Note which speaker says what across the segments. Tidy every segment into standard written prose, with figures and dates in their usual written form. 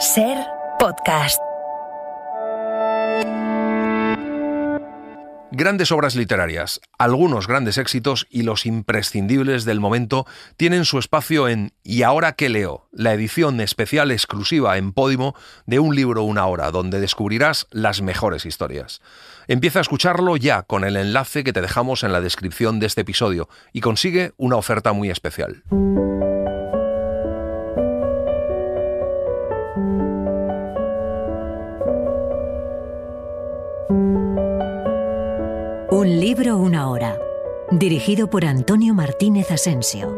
Speaker 1: Ser podcast.
Speaker 2: Grandes obras literarias, algunos grandes éxitos y los imprescindibles del momento tienen su espacio en ¿Y ahora qué leo?, la edición especial exclusiva en Podimo de Un libro, una hora, donde descubrirás las mejores historias. Empieza a escucharlo ya con el enlace que te dejamos en la descripción de este episodio y consigue una oferta muy especial.
Speaker 1: Un libro, una hora. Dirigido por Antonio Martínez Asensio.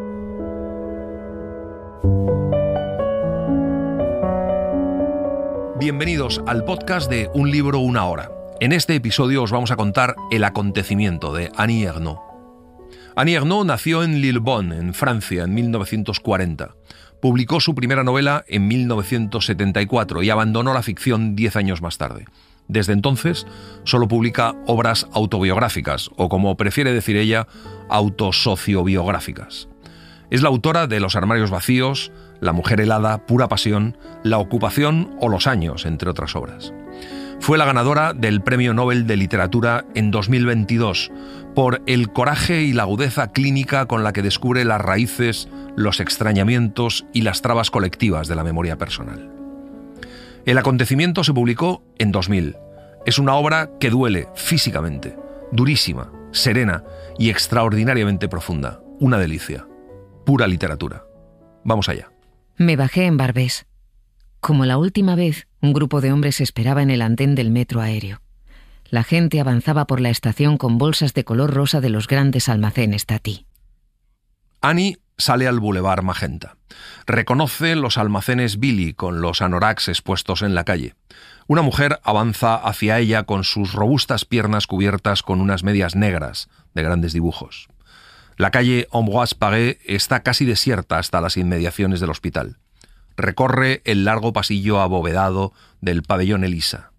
Speaker 2: Bienvenidos al podcast de Un libro, una hora. En este episodio os vamos a contar el acontecimiento de Annie Ernaux. Annie Ernaux nació en Lillebonne, en Francia, en 1940. Publicó su primera novela en 1974 y abandonó la ficción 10 años más tarde. Desde entonces, solo publica obras autobiográficas, o como prefiere decir ella, autosociobiográficas. Es la autora de Los armarios vacíos, La mujer helada, Pura pasión, La ocupación o Los años, entre otras obras. Fue la ganadora del Premio Nobel de Literatura en 2022 por el coraje y la agudeza clínica con la que descubre las raíces, los extrañamientos y las trabas colectivas de la memoria personal. El acontecimiento se publicó en 2000. Es una obra que duele físicamente, durísima, serena y extraordinariamente profunda. Una delicia. Pura literatura. Vamos allá.
Speaker 3: Me bajé en Barbès. Como la última vez, un grupo de hombres esperaba en el andén del metro aéreo. La gente avanzaba por la estación con bolsas de color rosa de los grandes almacenes Tati.
Speaker 2: Annie sale al Boulevard Magenta. Reconoce los almacenes Billy con los anoraks expuestos en la calle. Una mujer avanza hacia ella con sus robustas piernas cubiertas con unas medias negras de grandes dibujos. La calle Ambroise Paré está casi desierta hasta las inmediaciones del hospital. Recorre el largo pasillo abovedado del pabellón Elisa.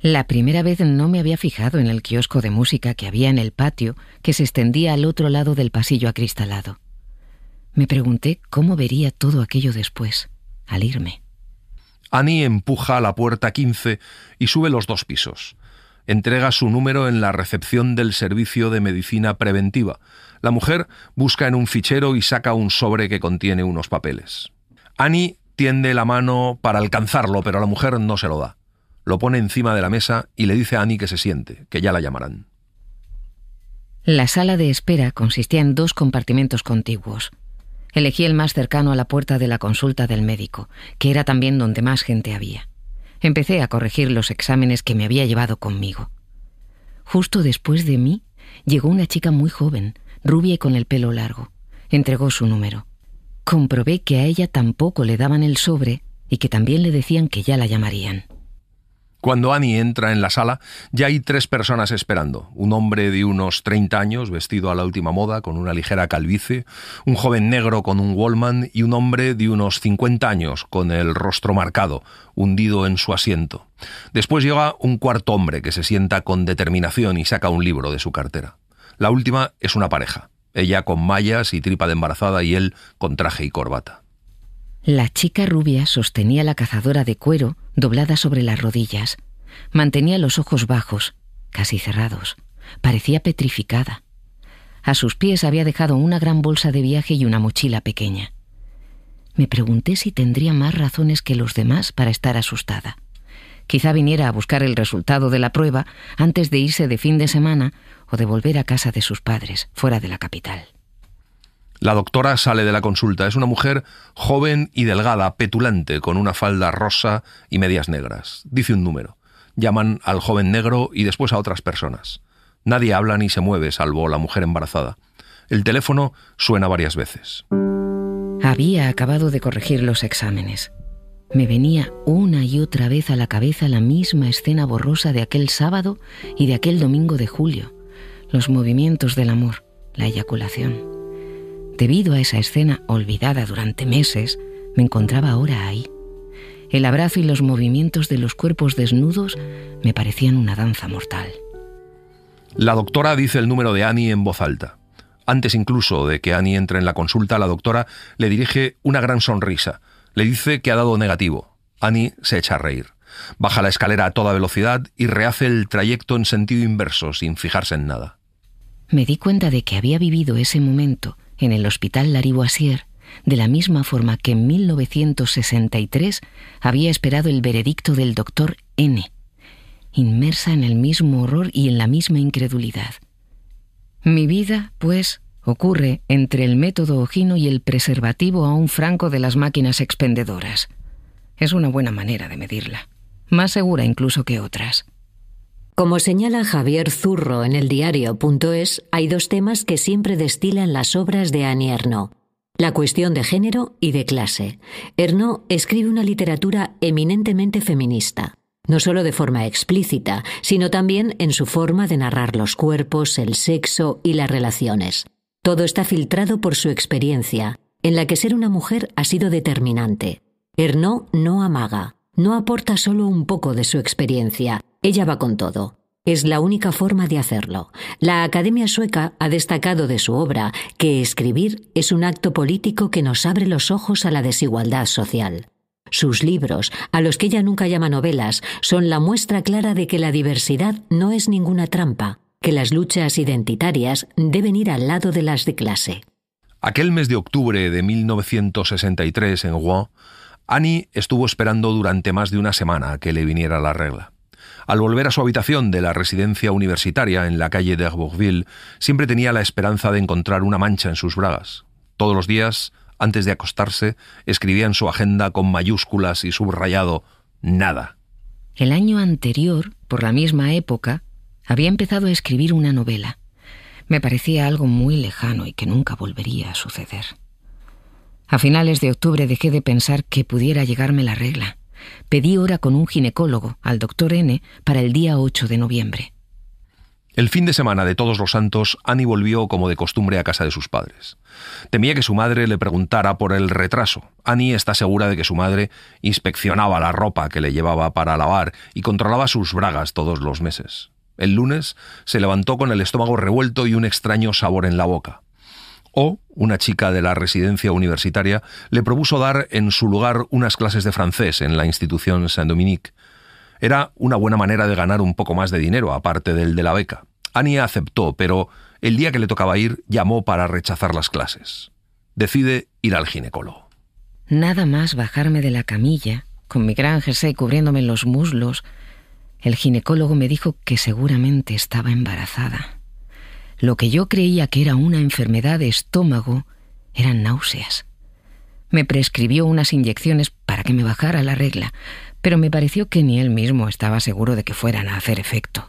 Speaker 3: La primera vez no me había fijado en el kiosco de música que había en el patio que se extendía al otro lado del pasillo acristalado. Me pregunté cómo vería todo aquello después, al irme.
Speaker 2: Annie empuja la puerta 15 y sube los 2 pisos. Entrega su número en la recepción del servicio de medicina preventiva. La mujer busca en un fichero y saca un sobre que contiene unos papeles. Annie tiende la mano para alcanzarlo, pero la mujer no se lo da. Lo pone encima de la mesa y le dice a Annie que se siente, que ya la llamarán.
Speaker 3: La sala de espera consistía en 2 compartimentos contiguos. Elegí el más cercano a la puerta de la consulta del médico, que era también donde más gente había. Empecé a corregir los exámenes que me había llevado conmigo. Justo después de mí, llegó una chica muy joven, rubia y con el pelo largo. Entregó su número. Comprobé que a ella tampoco le daban el sobre y que también le decían que ya la llamarían.
Speaker 2: Cuando Annie entra en la sala, ya hay 3 personas esperando. Un hombre de unos 30 años, vestido a la última moda, con una ligera calvicie, un joven negro con un Wallman y un hombre de unos 50 años, con el rostro marcado, hundido en su asiento. Después llega un cuarto hombre que se sienta con determinación y saca un libro de su cartera. La última es una pareja, ella con mallas y tripa de embarazada y él con traje y corbata.
Speaker 3: La chica rubia sostenía la cazadora de cuero doblada sobre las rodillas. Mantenía los ojos bajos, casi cerrados. Parecía petrificada. A sus pies había dejado una gran bolsa de viaje y una mochila pequeña. Me pregunté si tendría más razones que los demás para estar asustada. Quizá viniera a buscar el resultado de la prueba antes de irse de fin de semana o de volver a casa de sus padres, fuera de la capital.
Speaker 2: La doctora sale de la consulta. Es una mujer joven y delgada, petulante, con una falda rosa y medias negras. Dice un número. Llaman al joven negro y después a otras personas. Nadie habla ni se mueve, salvo la mujer embarazada. El teléfono suena varias veces.
Speaker 3: Había acabado de corregir los exámenes. Me venía una y otra vez a la cabeza la misma escena borrosa de aquel sábado y de aquel domingo de julio. Los movimientos del amor, la eyaculación. Debido a esa escena olvidada durante meses, me encontraba ahora ahí. El abrazo y los movimientos de los cuerpos desnudos me parecían una danza mortal.
Speaker 2: La doctora dice el número de Annie en voz alta. Antes incluso de que Annie entre en la consulta, la doctora le dirige una gran sonrisa. Le dice que ha dado negativo. Annie se echa a reír. Baja la escalera a toda velocidad y rehace el trayecto en sentido inverso, sin fijarse en nada.
Speaker 3: Me di cuenta de que había vivido ese momento en el Hospital Lariboisière de la misma forma que en 1963 había esperado el veredicto del doctor N, inmersa en el mismo horror y en la misma incredulidad. Mi vida, pues, ocurre entre el método Ogino y el preservativo a un franco de las máquinas expendedoras. Es una buena manera de medirla, más segura incluso que otras.
Speaker 1: Como señala Javier Zurro en el diario.es, hay dos temas que siempre destilan las obras de Annie Ernaux: la cuestión de género y de clase. Ernaux escribe una literatura eminentemente feminista, no solo de forma explícita, sino también en su forma de narrar los cuerpos, el sexo y las relaciones. Todo está filtrado por su experiencia, en la que ser una mujer ha sido determinante. Ernaux no amaga, no aporta solo un poco de su experiencia, ella va con todo. Es la única forma de hacerlo. La Academia Sueca ha destacado de su obra que escribir es un acto político que nos abre los ojos a la desigualdad social. Sus libros, a los que ella nunca llama novelas, son la muestra clara de que la diversidad no es ninguna trampa, que las luchas identitarias deben ir al lado de las de clase.
Speaker 2: Aquel mes de octubre de 1963 en Rouen, Annie estuvo esperando durante más de una semana a que le viniera la regla. Al volver a su habitación de la residencia universitaria en la calle d'Herbourville, siempre tenía la esperanza de encontrar una mancha en sus bragas. Todos los días, antes de acostarse, escribía en su agenda con mayúsculas y subrayado «nada».
Speaker 3: El año anterior, por la misma época, había empezado a escribir una novela. Me parecía algo muy lejano y que nunca volvería a suceder. A finales de octubre dejé de pensar que pudiera llegarme la regla. Pedí hora con un ginecólogo, al doctor N, para el día 8 de noviembre.
Speaker 2: El fin de semana de Todos los Santos, Annie volvió como de costumbre a casa de sus padres. Temía que su madre le preguntara por el retraso. Annie está segura de que su madre inspeccionaba la ropa que le llevaba para lavar y controlaba sus bragas todos los meses. El lunes se levantó con el estómago revuelto y un extraño sabor en la boca. O, una chica de la residencia universitaria, le propuso dar en su lugar unas clases de francés en la institución Saint-Dominique. Era una buena manera de ganar un poco más de dinero, aparte del de la beca. Annie aceptó, pero el día que le tocaba ir, llamó para rechazar las clases. Decide ir al ginecólogo.
Speaker 3: Nada más bajarme de la camilla, con mi gran jersey cubriéndome los muslos, el ginecólogo me dijo que seguramente estaba embarazada. Lo que yo creía que era una enfermedad de estómago eran náuseas. Me prescribió unas inyecciones para que me bajara la regla, pero me pareció que ni él mismo estaba seguro de que fueran a hacer efecto.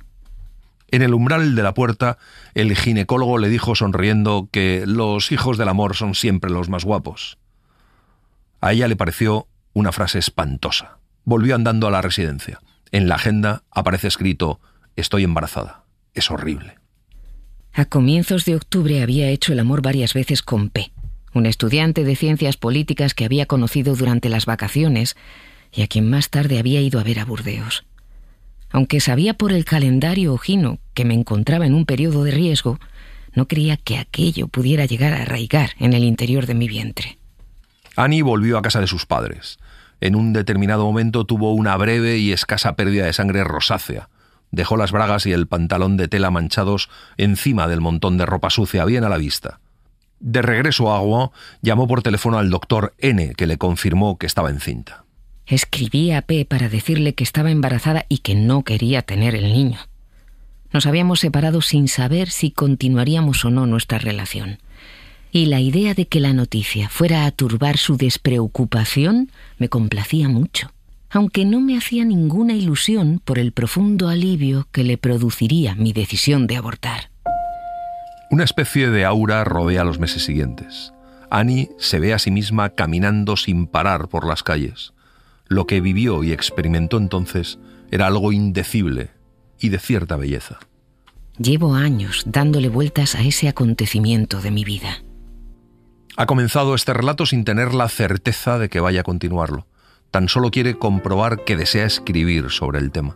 Speaker 2: En el umbral de la puerta, el ginecólogo le dijo sonriendo que los hijos del amor son siempre los más guapos. A ella le pareció una frase espantosa. Volvió andando a la residencia. En la agenda aparece escrito: «Estoy embarazada». Es horrible.
Speaker 3: A comienzos de octubre había hecho el amor varias veces con P, un estudiante de ciencias políticas que había conocido durante las vacaciones y a quien más tarde había ido a ver a Burdeos. Aunque sabía por el calendario Ogino que me encontraba en un periodo de riesgo, no creía que aquello pudiera llegar a arraigar en el interior de mi vientre.
Speaker 2: Annie volvió a casa de sus padres. En un determinado momento tuvo una breve y escasa pérdida de sangre rosácea. Dejó las bragas y el pantalón de tela manchados encima del montón de ropa sucia bien a la vista. De regreso a Rouen, llamó por teléfono al doctor N, que le confirmó que estaba encinta.
Speaker 3: Escribí a P para decirle que estaba embarazada y que no quería tener el niño. Nos habíamos separado sin saber si continuaríamos o no nuestra relación. Y la idea de que la noticia fuera a turbar su despreocupación me complacía mucho, aunque no me hacía ninguna ilusión por el profundo alivio que le produciría mi decisión de abortar.
Speaker 2: Una especie de aura rodea los meses siguientes. Annie se ve a sí misma caminando sin parar por las calles. Lo que vivió y experimentó entonces era algo indecible y de cierta belleza.
Speaker 3: Llevo años dándole vueltas a ese acontecimiento de mi vida.
Speaker 2: Ha comenzado este relato sin tener la certeza de que vaya a continuarlo. Tan solo quiere comprobar que desea escribir sobre el tema.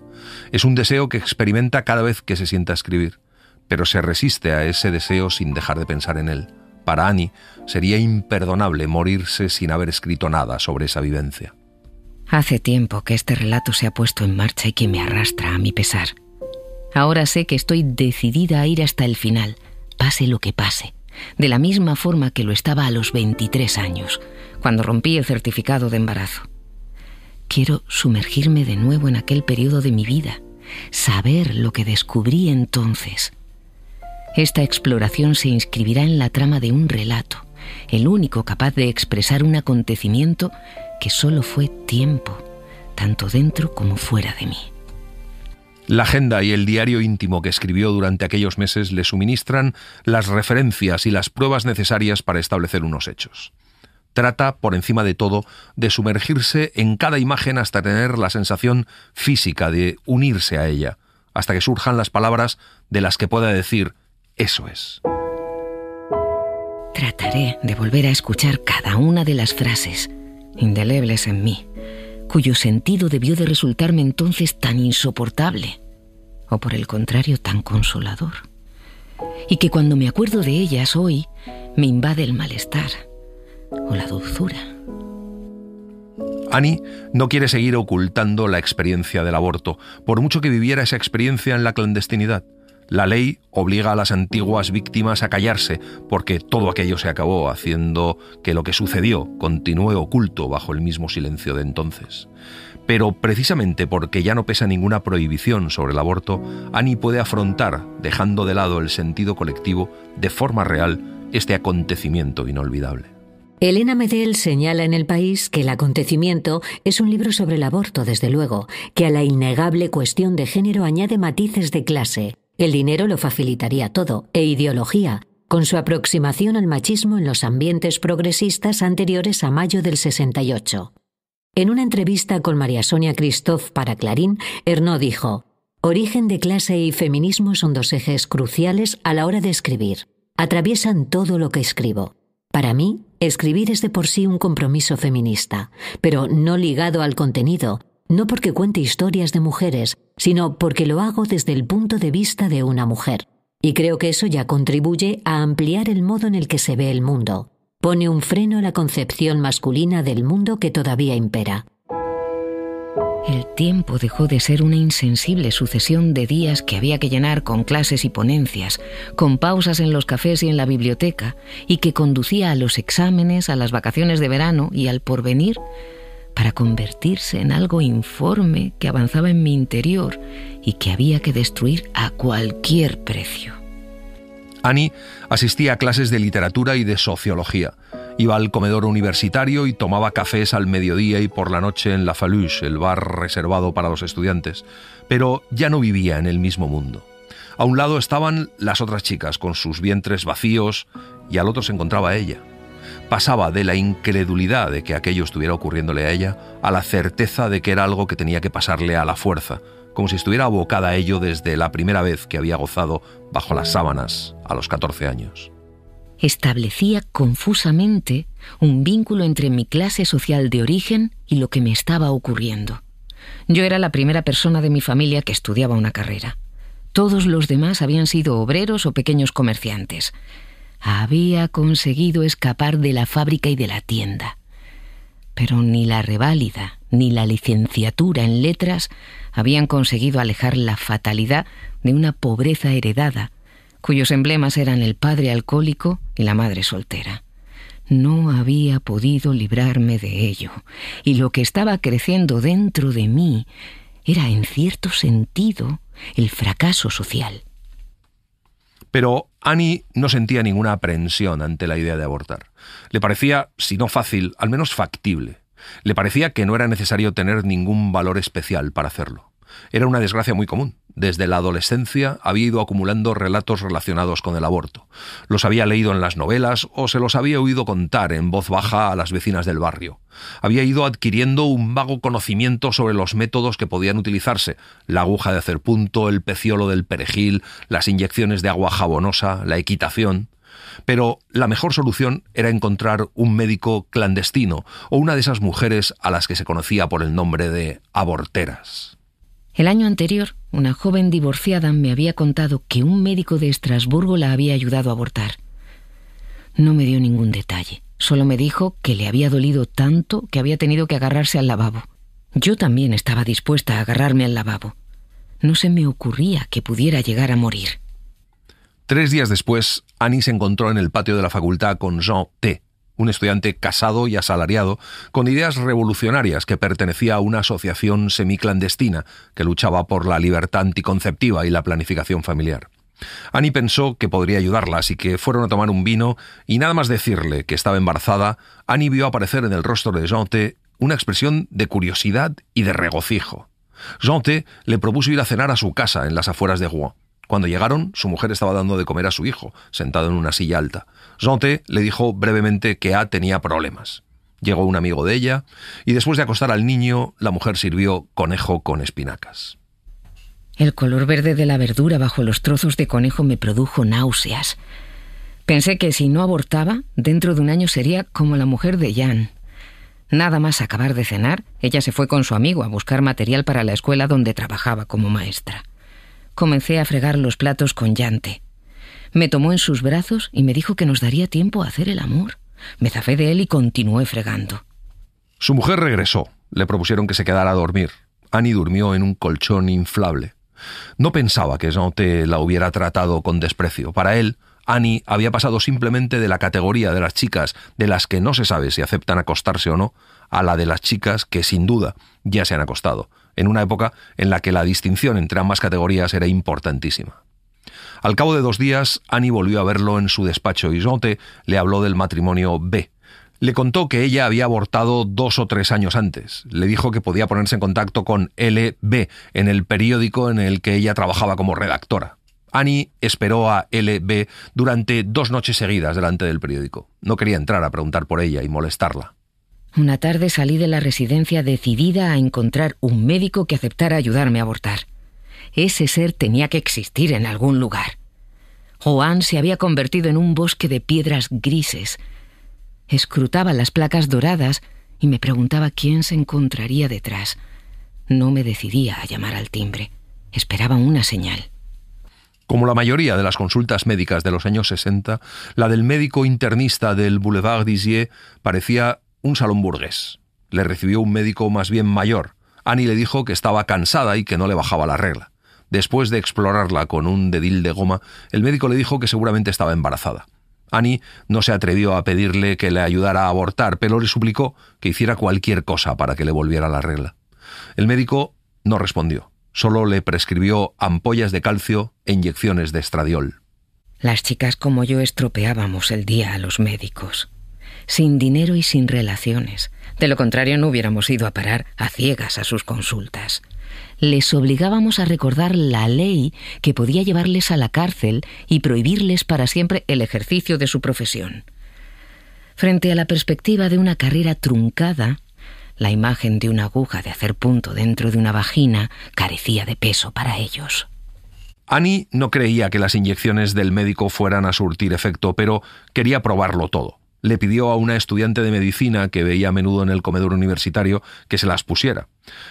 Speaker 2: Es un deseo que experimenta cada vez que se sienta a escribir, pero se resiste a ese deseo sin dejar de pensar en él. Para Annie sería imperdonable morirse sin haber escrito nada sobre esa vivencia.
Speaker 3: Hace tiempo que este relato se ha puesto en marcha y que me arrastra a mi pesar. Ahora sé que estoy decidida a ir hasta el final, pase lo que pase, de la misma forma que lo estaba a los 23 años, cuando rompí el certificado de embarazo. Quiero sumergirme de nuevo en aquel periodo de mi vida, saber lo que descubrí entonces. Esta exploración se inscribirá en la trama de un relato, el único capaz de expresar un acontecimiento que solo fue tiempo, tanto dentro como fuera de mí.
Speaker 2: La agenda y el diario íntimo que escribió durante aquellos meses le suministran las referencias y las pruebas necesarias para establecer unos hechos. Trata, por encima de todo, de sumergirse en cada imagen hasta tener la sensación física de unirse a ella, hasta que surjan las palabras de las que pueda decir «eso es».
Speaker 3: Trataré de volver a escuchar cada una de las frases, indelebles en mí, cuyo sentido debió de resultarme entonces tan insoportable, o por el contrario tan consolador, y que cuando me acuerdo de ellas hoy me invade el malestar o la dulzura.
Speaker 2: Annie no quiere seguir ocultando la experiencia del aborto, por mucho que viviera esa experiencia en la clandestinidad. La ley obliga a las antiguas víctimas a callarse, porque todo aquello se acabó, haciendo que lo que sucedió continúe oculto bajo el mismo silencio de entonces. Pero precisamente porque ya no pesa ninguna prohibición sobre el aborto, Annie puede afrontar, dejando de lado el sentido colectivo, de forma real, este acontecimiento inolvidable.
Speaker 1: Elena Medel señala en El País que El acontecimiento es un libro sobre el aborto, desde luego, que a la innegable cuestión de género añade matices de clase. El dinero lo facilitaría todo, e ideología, con su aproximación al machismo en los ambientes progresistas anteriores a mayo del 68. En una entrevista con María Sonia Christoph para Clarín, Ernaux dijo: «Origen de clase y feminismo son dos ejes cruciales a la hora de escribir. Atraviesan todo lo que escribo. Para mí, escribir es de por sí un compromiso feminista, pero no ligado al contenido, no porque cuente historias de mujeres, sino porque lo hago desde el punto de vista de una mujer. Y creo que eso ya contribuye a ampliar el modo en el que se ve el mundo. Pone un freno a la concepción masculina del mundo que todavía impera».
Speaker 3: El tiempo dejó de ser una insensible sucesión de días que había que llenar con clases y ponencias, con pausas en los cafés y en la biblioteca, y que conducía a los exámenes, a las vacaciones de verano y al porvenir, para convertirse en algo informe que avanzaba en mi interior y que había que destruir a cualquier precio.
Speaker 2: Annie asistía a clases de literatura y de sociología. Iba al comedor universitario y tomaba cafés al mediodía y por la noche en La Faluche, el bar reservado para los estudiantes. Pero ya no vivía en el mismo mundo. A un lado estaban las otras chicas con sus vientres vacíos y al otro se encontraba ella. Pasaba de la incredulidad de que aquello estuviera ocurriéndole a ella a la certeza de que era algo que tenía que pasarle a la fuerza, como si estuviera abocada a ello desde la primera vez que había gozado bajo las sábanas a los 14 años.
Speaker 3: Establecía confusamente un vínculo entre mi clase social de origen y lo que me estaba ocurriendo. Yo era la primera persona de mi familia que estudiaba una carrera. Todos los demás habían sido obreros o pequeños comerciantes. Había conseguido escapar de la fábrica y de la tienda. Pero ni la reválida ni la licenciatura en letras habían conseguido alejar la fatalidad de una pobreza heredada, cuyos emblemas eran el padre alcohólico y la madre soltera. No había podido librarme de ello, y lo que estaba creciendo dentro de mí era, en cierto sentido, el fracaso social.
Speaker 2: Pero Annie no sentía ninguna aprensión ante la idea de abortar. Le parecía, si no fácil, al menos factible. Le parecía que no era necesario tener ningún valor especial para hacerlo. Era una desgracia muy común. Desde la adolescencia había ido acumulando relatos relacionados con el aborto. Los había leído en las novelas o se los había oído contar en voz baja a las vecinas del barrio. Había ido adquiriendo un vago conocimiento sobre los métodos que podían utilizarse: la aguja de hacer punto, el peciolo del perejil, las inyecciones de agua jabonosa, la equitación. Pero la mejor solución era encontrar un médico clandestino o una de esas mujeres a las que se conocía por el nombre de aborteras.
Speaker 3: El año anterior, una joven divorciada me había contado que un médico de Estrasburgo la había ayudado a abortar. No me dio ningún detalle, solo me dijo que le había dolido tanto que había tenido que agarrarse al lavabo. Yo también estaba dispuesta a agarrarme al lavabo. No se me ocurría que pudiera llegar a morir.
Speaker 2: 3 días después, Annie se encontró en el patio de la facultad con Jean T., un estudiante casado y asalariado, con ideas revolucionarias, que pertenecía a una asociación semiclandestina que luchaba por la libertad anticonceptiva y la planificación familiar. Annie pensó que podría ayudarla, así que fueron a tomar un vino y nada más decirle que estaba embarazada, Annie vio aparecer en el rostro de Jean T. una expresión de curiosidad y de regocijo. Jean T. le propuso ir a cenar a su casa en las afueras de Rouen. Cuando llegaron, su mujer estaba dando de comer a su hijo, sentado en una silla alta. Jean T. le dijo brevemente que A tenía problemas. Llegó un amigo de ella, y después de acostar al niño, la mujer sirvió conejo con espinacas.
Speaker 3: El color verde de la verdura bajo los trozos de conejo me produjo náuseas. Pensé que si no abortaba, dentro de un año sería como la mujer de Jan. Nada más acabar de cenar, ella se fue con su amigo a buscar material para la escuela donde trabajaba como maestra. Comencé a fregar los platos con Jan T. Me tomó en sus brazos y me dijo que nos daría tiempo a hacer el amor. Me zafé de él y continué fregando.
Speaker 2: Su mujer regresó. Le propusieron que se quedara a dormir. Annie durmió en un colchón inflable. No pensaba que Jean T. la hubiera tratado con desprecio. Para él, Annie había pasado simplemente de la categoría de las chicas de las que no se sabe si aceptan acostarse o no, a la de las chicas que, sin duda, ya se han acostado, en una época en la que la distinción entre ambas categorías era importantísima. Al cabo de 2 días, Annie volvió a verlo en su despacho y Jean T. le habló del matrimonio B. Le contó que ella había abortado 2 o 3 años antes. Le dijo que podía ponerse en contacto con LB en el periódico en el que ella trabajaba como redactora. Annie esperó a LB durante 2 noches seguidas delante del periódico. No quería entrar a preguntar por ella y molestarla.
Speaker 3: Una tarde salí de la residencia decidida a encontrar un médico que aceptara ayudarme a abortar. Ese ser tenía que existir en algún lugar. Rouen se había convertido en un bosque de piedras grises. Escrutaba las placas doradas y me preguntaba quién se encontraría detrás. No me decidía a llamar al timbre. Esperaba una señal.
Speaker 2: Como la mayoría de las consultas médicas de los años 60, la del médico internista del Boulevard d'Isieux parecía un salón burgués. Le recibió un médico más bien mayor. Annie le dijo que estaba cansada y que no le bajaba la regla. Después de explorarla con un dedil de goma, el médico le dijo que seguramente estaba embarazada. Annie no se atrevió a pedirle que le ayudara a abortar, pero le suplicó que hiciera cualquier cosa para que le volviera la regla. El médico no respondió. Solo le prescribió ampollas de calcio e inyecciones de estradiol.
Speaker 3: Las chicas como yo estropeábamos el día a los médicos. Sin dinero y sin relaciones. De lo contrario, no hubiéramos ido a parar a ciegas a sus consultas. Les obligábamos a recordar la ley que podía llevarles a la cárcel y prohibirles para siempre el ejercicio de su profesión. Frente a la perspectiva de una carrera truncada, la imagen de una aguja de hacer punto dentro de una vagina carecía de peso para ellos.
Speaker 2: Annie no creía que las inyecciones del médico fueran a surtir efecto, pero quería probarlo todo. Le pidió a una estudiante de medicina que veía a menudo en el comedor universitario que se las pusiera.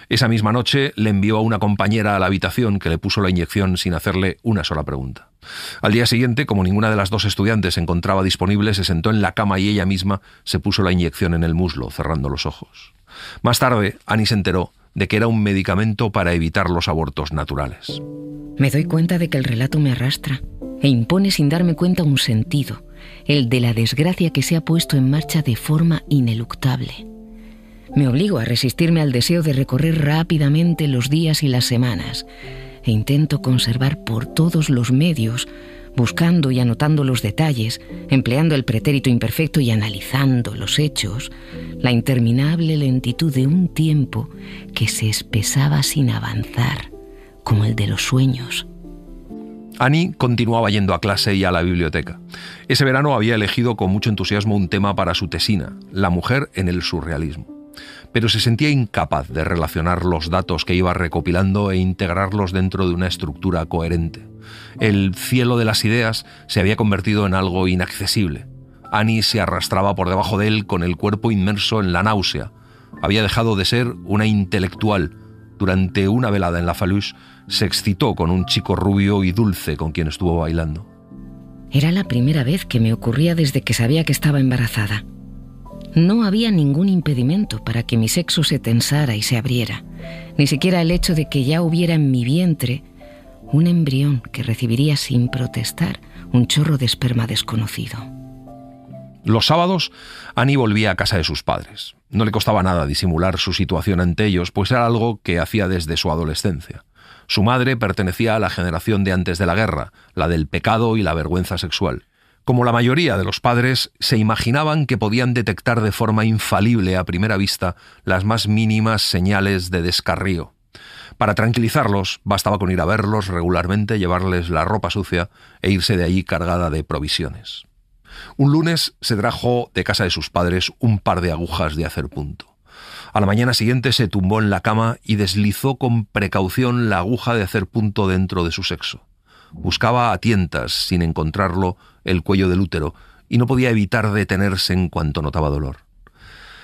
Speaker 2: Esa misma noche le envió a una compañera a la habitación que le puso la inyección sin hacerle una sola pregunta. Al día siguiente, como ninguna de las 2 estudiantes se encontraba disponible, se sentó en la cama y ella misma se puso la inyección en el muslo, cerrando los ojos. Más tarde, Annie se enteró de que era un medicamento para evitar los abortos naturales.
Speaker 3: Me doy cuenta de que el relato me arrastra e impone sin darme cuenta un sentido, el de la desgracia que se ha puesto en marcha de forma ineluctable. Me obligo a resistirme al deseo de recorrer rápidamente los días y las semanas e intento conservar por todos los medios, buscando y anotando los detalles, empleando el pretérito imperfecto y analizando los hechos, la interminable lentitud de un tiempo que se espesaba sin avanzar, como el de los sueños.
Speaker 2: Annie continuaba yendo a clase y a la biblioteca. Ese verano había elegido con mucho entusiasmo un tema para su tesina, la mujer en el surrealismo. Pero se sentía incapaz de relacionar los datos que iba recopilando e integrarlos dentro de una estructura coherente. El cielo de las ideas se había convertido en algo inaccesible. Annie se arrastraba por debajo de él con el cuerpo inmerso en la náusea. Había dejado de ser una intelectual. Durante una velada en la Faluche, se excitó con un chico rubio y dulce con quien estuvo bailando.
Speaker 3: Era la primera vez que me ocurría desde que sabía que estaba embarazada. No había ningún impedimento para que mi sexo se tensara y se abriera, ni siquiera el hecho de que ya hubiera en mi vientre un embrión que recibiría sin protestar un chorro de esperma desconocido.
Speaker 2: Los sábados, Annie volvía a casa de sus padres. No le costaba nada disimular su situación ante ellos, pues era algo que hacía desde su adolescencia. Su madre pertenecía a la generación de antes de la guerra, la del pecado y la vergüenza sexual. Como la mayoría de los padres, se imaginaban que podían detectar de forma infalible a primera vista las más mínimas señales de descarrío. Para tranquilizarlos, bastaba con ir a verlos regularmente, llevarles la ropa sucia e irse de allí cargada de provisiones. Un lunes se trajo de casa de sus padres un par de agujas de hacer punto. A la mañana siguiente se tumbó en la cama y deslizó con precaución la aguja de hacer punto dentro de su sexo. Buscaba a tientas, sin encontrarlo, el cuello del útero y no podía evitar detenerse en cuanto notaba dolor.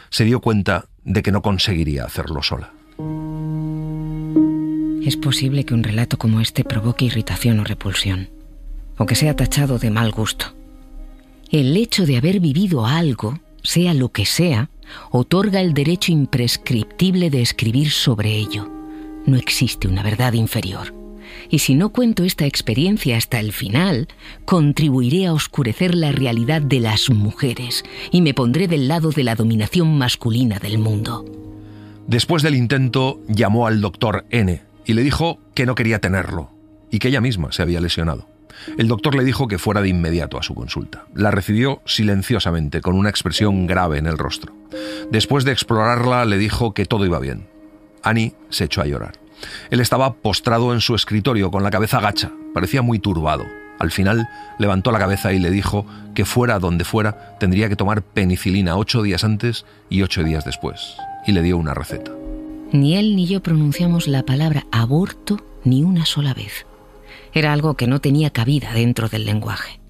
Speaker 2: Se dio cuenta de que no conseguiría hacerlo sola.
Speaker 3: Es posible que un relato como este provoque irritación o repulsión, o que sea tachado de mal gusto. El hecho de haber vivido algo, sea lo que sea, otorga el derecho imprescriptible de escribir sobre ello. No existe una verdad inferior. Y si no cuento esta experiencia hasta el final, contribuiré a oscurecer la realidad de las mujeres y me pondré del lado de la dominación masculina del mundo.
Speaker 2: Después del intento, llamó al doctor N y le dijo que no quería tenerlo y que ella misma se había lesionado. El doctor le dijo que fuera de inmediato a su consulta. La recibió silenciosamente, con una expresión grave en el rostro. Después de explorarla, le dijo que todo iba bien. Annie se echó a llorar. Él estaba postrado en su escritorio, con la cabeza gacha. Parecía muy turbado. Al final, levantó la cabeza y le dijo que fuera donde fuera, tendría que tomar penicilina 8 días antes y 8 días después. Y le dio una receta.
Speaker 3: Ni él ni yo pronunciamos la palabra aborto ni una sola vez. Era algo que no tenía cabida dentro del lenguaje.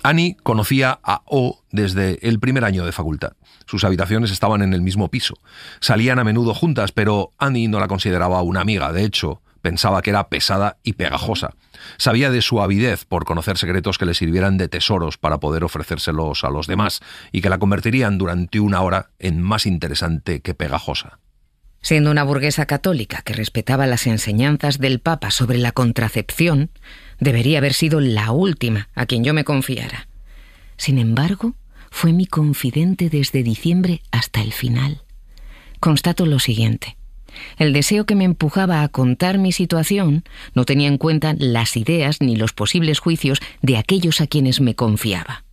Speaker 2: Annie conocía a O desde el primer año de facultad. Sus habitaciones estaban en el mismo piso. Salían a menudo juntas, pero Annie no la consideraba una amiga. De hecho, pensaba que era pesada y pegajosa. Sabía de su avidez por conocer secretos que le sirvieran de tesoros para poder ofrecérselos a los demás y que la convertirían durante una hora en más interesante que pegajosa.
Speaker 3: Siendo una burguesa católica que respetaba las enseñanzas del Papa sobre la contracepción, debería haber sido la última a quien yo me confiara. Sin embargo, fue mi confidente desde diciembre hasta el final. Constato lo siguiente. El deseo que me empujaba a contar mi situación no tenía en cuenta las ideas ni los posibles juicios de aquellos a quienes me confiaba.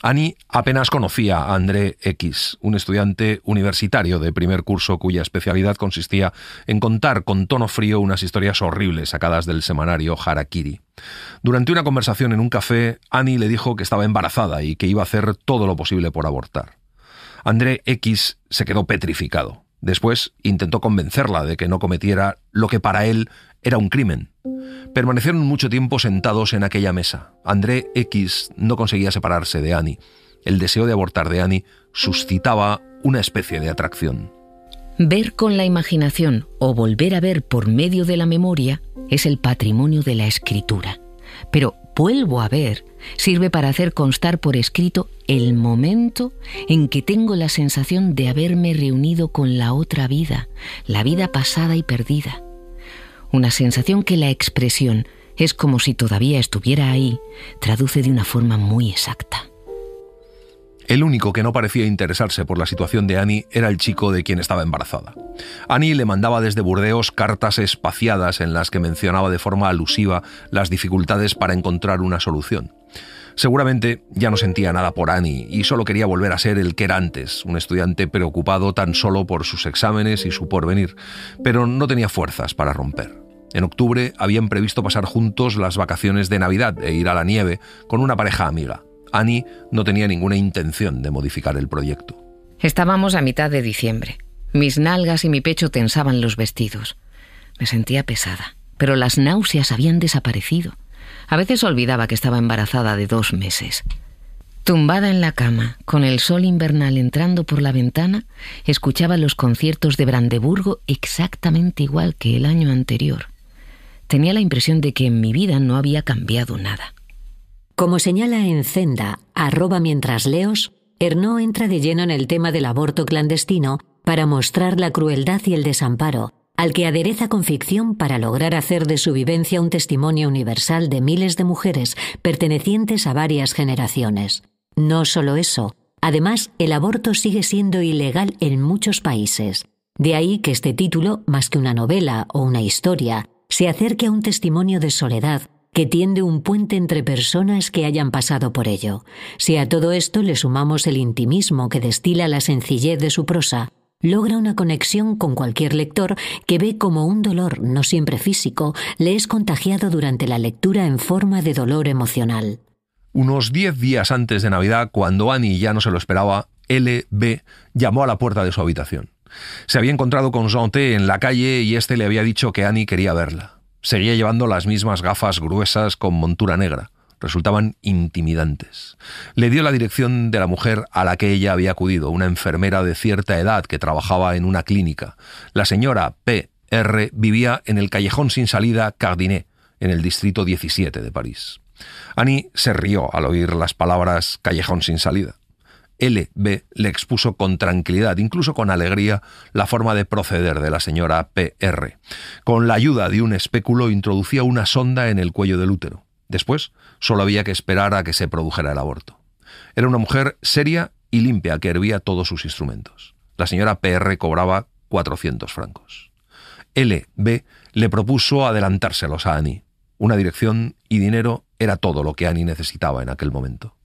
Speaker 2: Annie apenas conocía a André X, un estudiante universitario de primer curso cuya especialidad consistía en contar con tono frío unas historias horribles sacadas del semanario Harakiri. Durante una conversación en un café, Annie le dijo que estaba embarazada y que iba a hacer todo lo posible por abortar. André X se quedó petrificado. Después intentó convencerla de que no cometiera lo que para él era un crimen. Permanecieron mucho tiempo sentados en aquella mesa. André X no conseguía separarse de Annie. El deseo de abortar de Annie suscitaba una especie de atracción.
Speaker 3: Ver con la imaginación o volver a ver por medio de la memoria es el patrimonio de la escritura. Pero vuelvo a ver sirve para hacer constar por escrito el momento en que tengo la sensación de haberme reunido con la otra vida, la vida pasada y perdida. Una sensación que la expresión es como si todavía estuviera ahí, traduce de una forma muy exacta.
Speaker 2: El único que no parecía interesarse por la situación de Annie era el chico de quien estaba embarazada. Annie le mandaba desde Burdeos cartas espaciadas en las que mencionaba de forma alusiva las dificultades para encontrar una solución. Seguramente ya no sentía nada por Annie y solo quería volver a ser el que era antes, un estudiante preocupado tan solo por sus exámenes y su porvenir, pero no tenía fuerzas para romper. En octubre habían previsto pasar juntos las vacaciones de Navidad e ir a la nieve con una pareja amiga. Annie no tenía ninguna intención de modificar el proyecto.
Speaker 3: Estábamos a mitad de diciembre. Mis nalgas y mi pecho tensaban los vestidos. Me sentía pesada, pero las náuseas habían desaparecido. A veces olvidaba que estaba embarazada de 2 meses. Tumbada en la cama, con el sol invernal entrando por la ventana, escuchaba los conciertos de Brandeburgo exactamente igual que el año anterior. Tenía la impresión de que en mi vida no había cambiado nada.
Speaker 1: Como señala en Zenda, @mientrasleos, Ernaux entra de lleno en el tema del aborto clandestino para mostrar la crueldad y el desamparo, al que adereza con ficción para lograr hacer de su vivencia un testimonio universal de miles de mujeres pertenecientes a varias generaciones. No solo eso, además el aborto sigue siendo ilegal en muchos países. De ahí que este título, más que una novela o una historia, se acerque a un testimonio de soledad que tiende un puente entre personas que hayan pasado por ello. Si a todo esto le sumamos el intimismo que destila la sencillez de su prosa, logra una conexión con cualquier lector que ve como un dolor, no siempre físico, le es contagiado durante la lectura en forma de dolor emocional.
Speaker 2: Unos 10 días antes de Navidad, cuando Annie ya no se lo esperaba, L.B. llamó a la puerta de su habitación. Se había encontrado con Jean T. en la calle y este le había dicho que Annie quería verla. Seguía llevando las mismas gafas gruesas con montura negra. Resultaban intimidantes. Le dio la dirección de la mujer a la que ella había acudido, una enfermera de cierta edad que trabajaba en una clínica. La señora P.R. vivía en el callejón sin salida Cardinet, en el distrito 17 de París. Annie se rió al oír las palabras callejón sin salida. L.B. le expuso con tranquilidad, incluso con alegría, la forma de proceder de la señora P.R. Con la ayuda de un espéculo introducía una sonda en el cuello del útero. Después, solo había que esperar a que se produjera el aborto. Era una mujer seria y limpia que hervía todos sus instrumentos. La señora P.R. cobraba 400 francos. L.B. le propuso adelantárselos a Annie. Una dirección y dinero era todo lo que Annie necesitaba en aquel momento.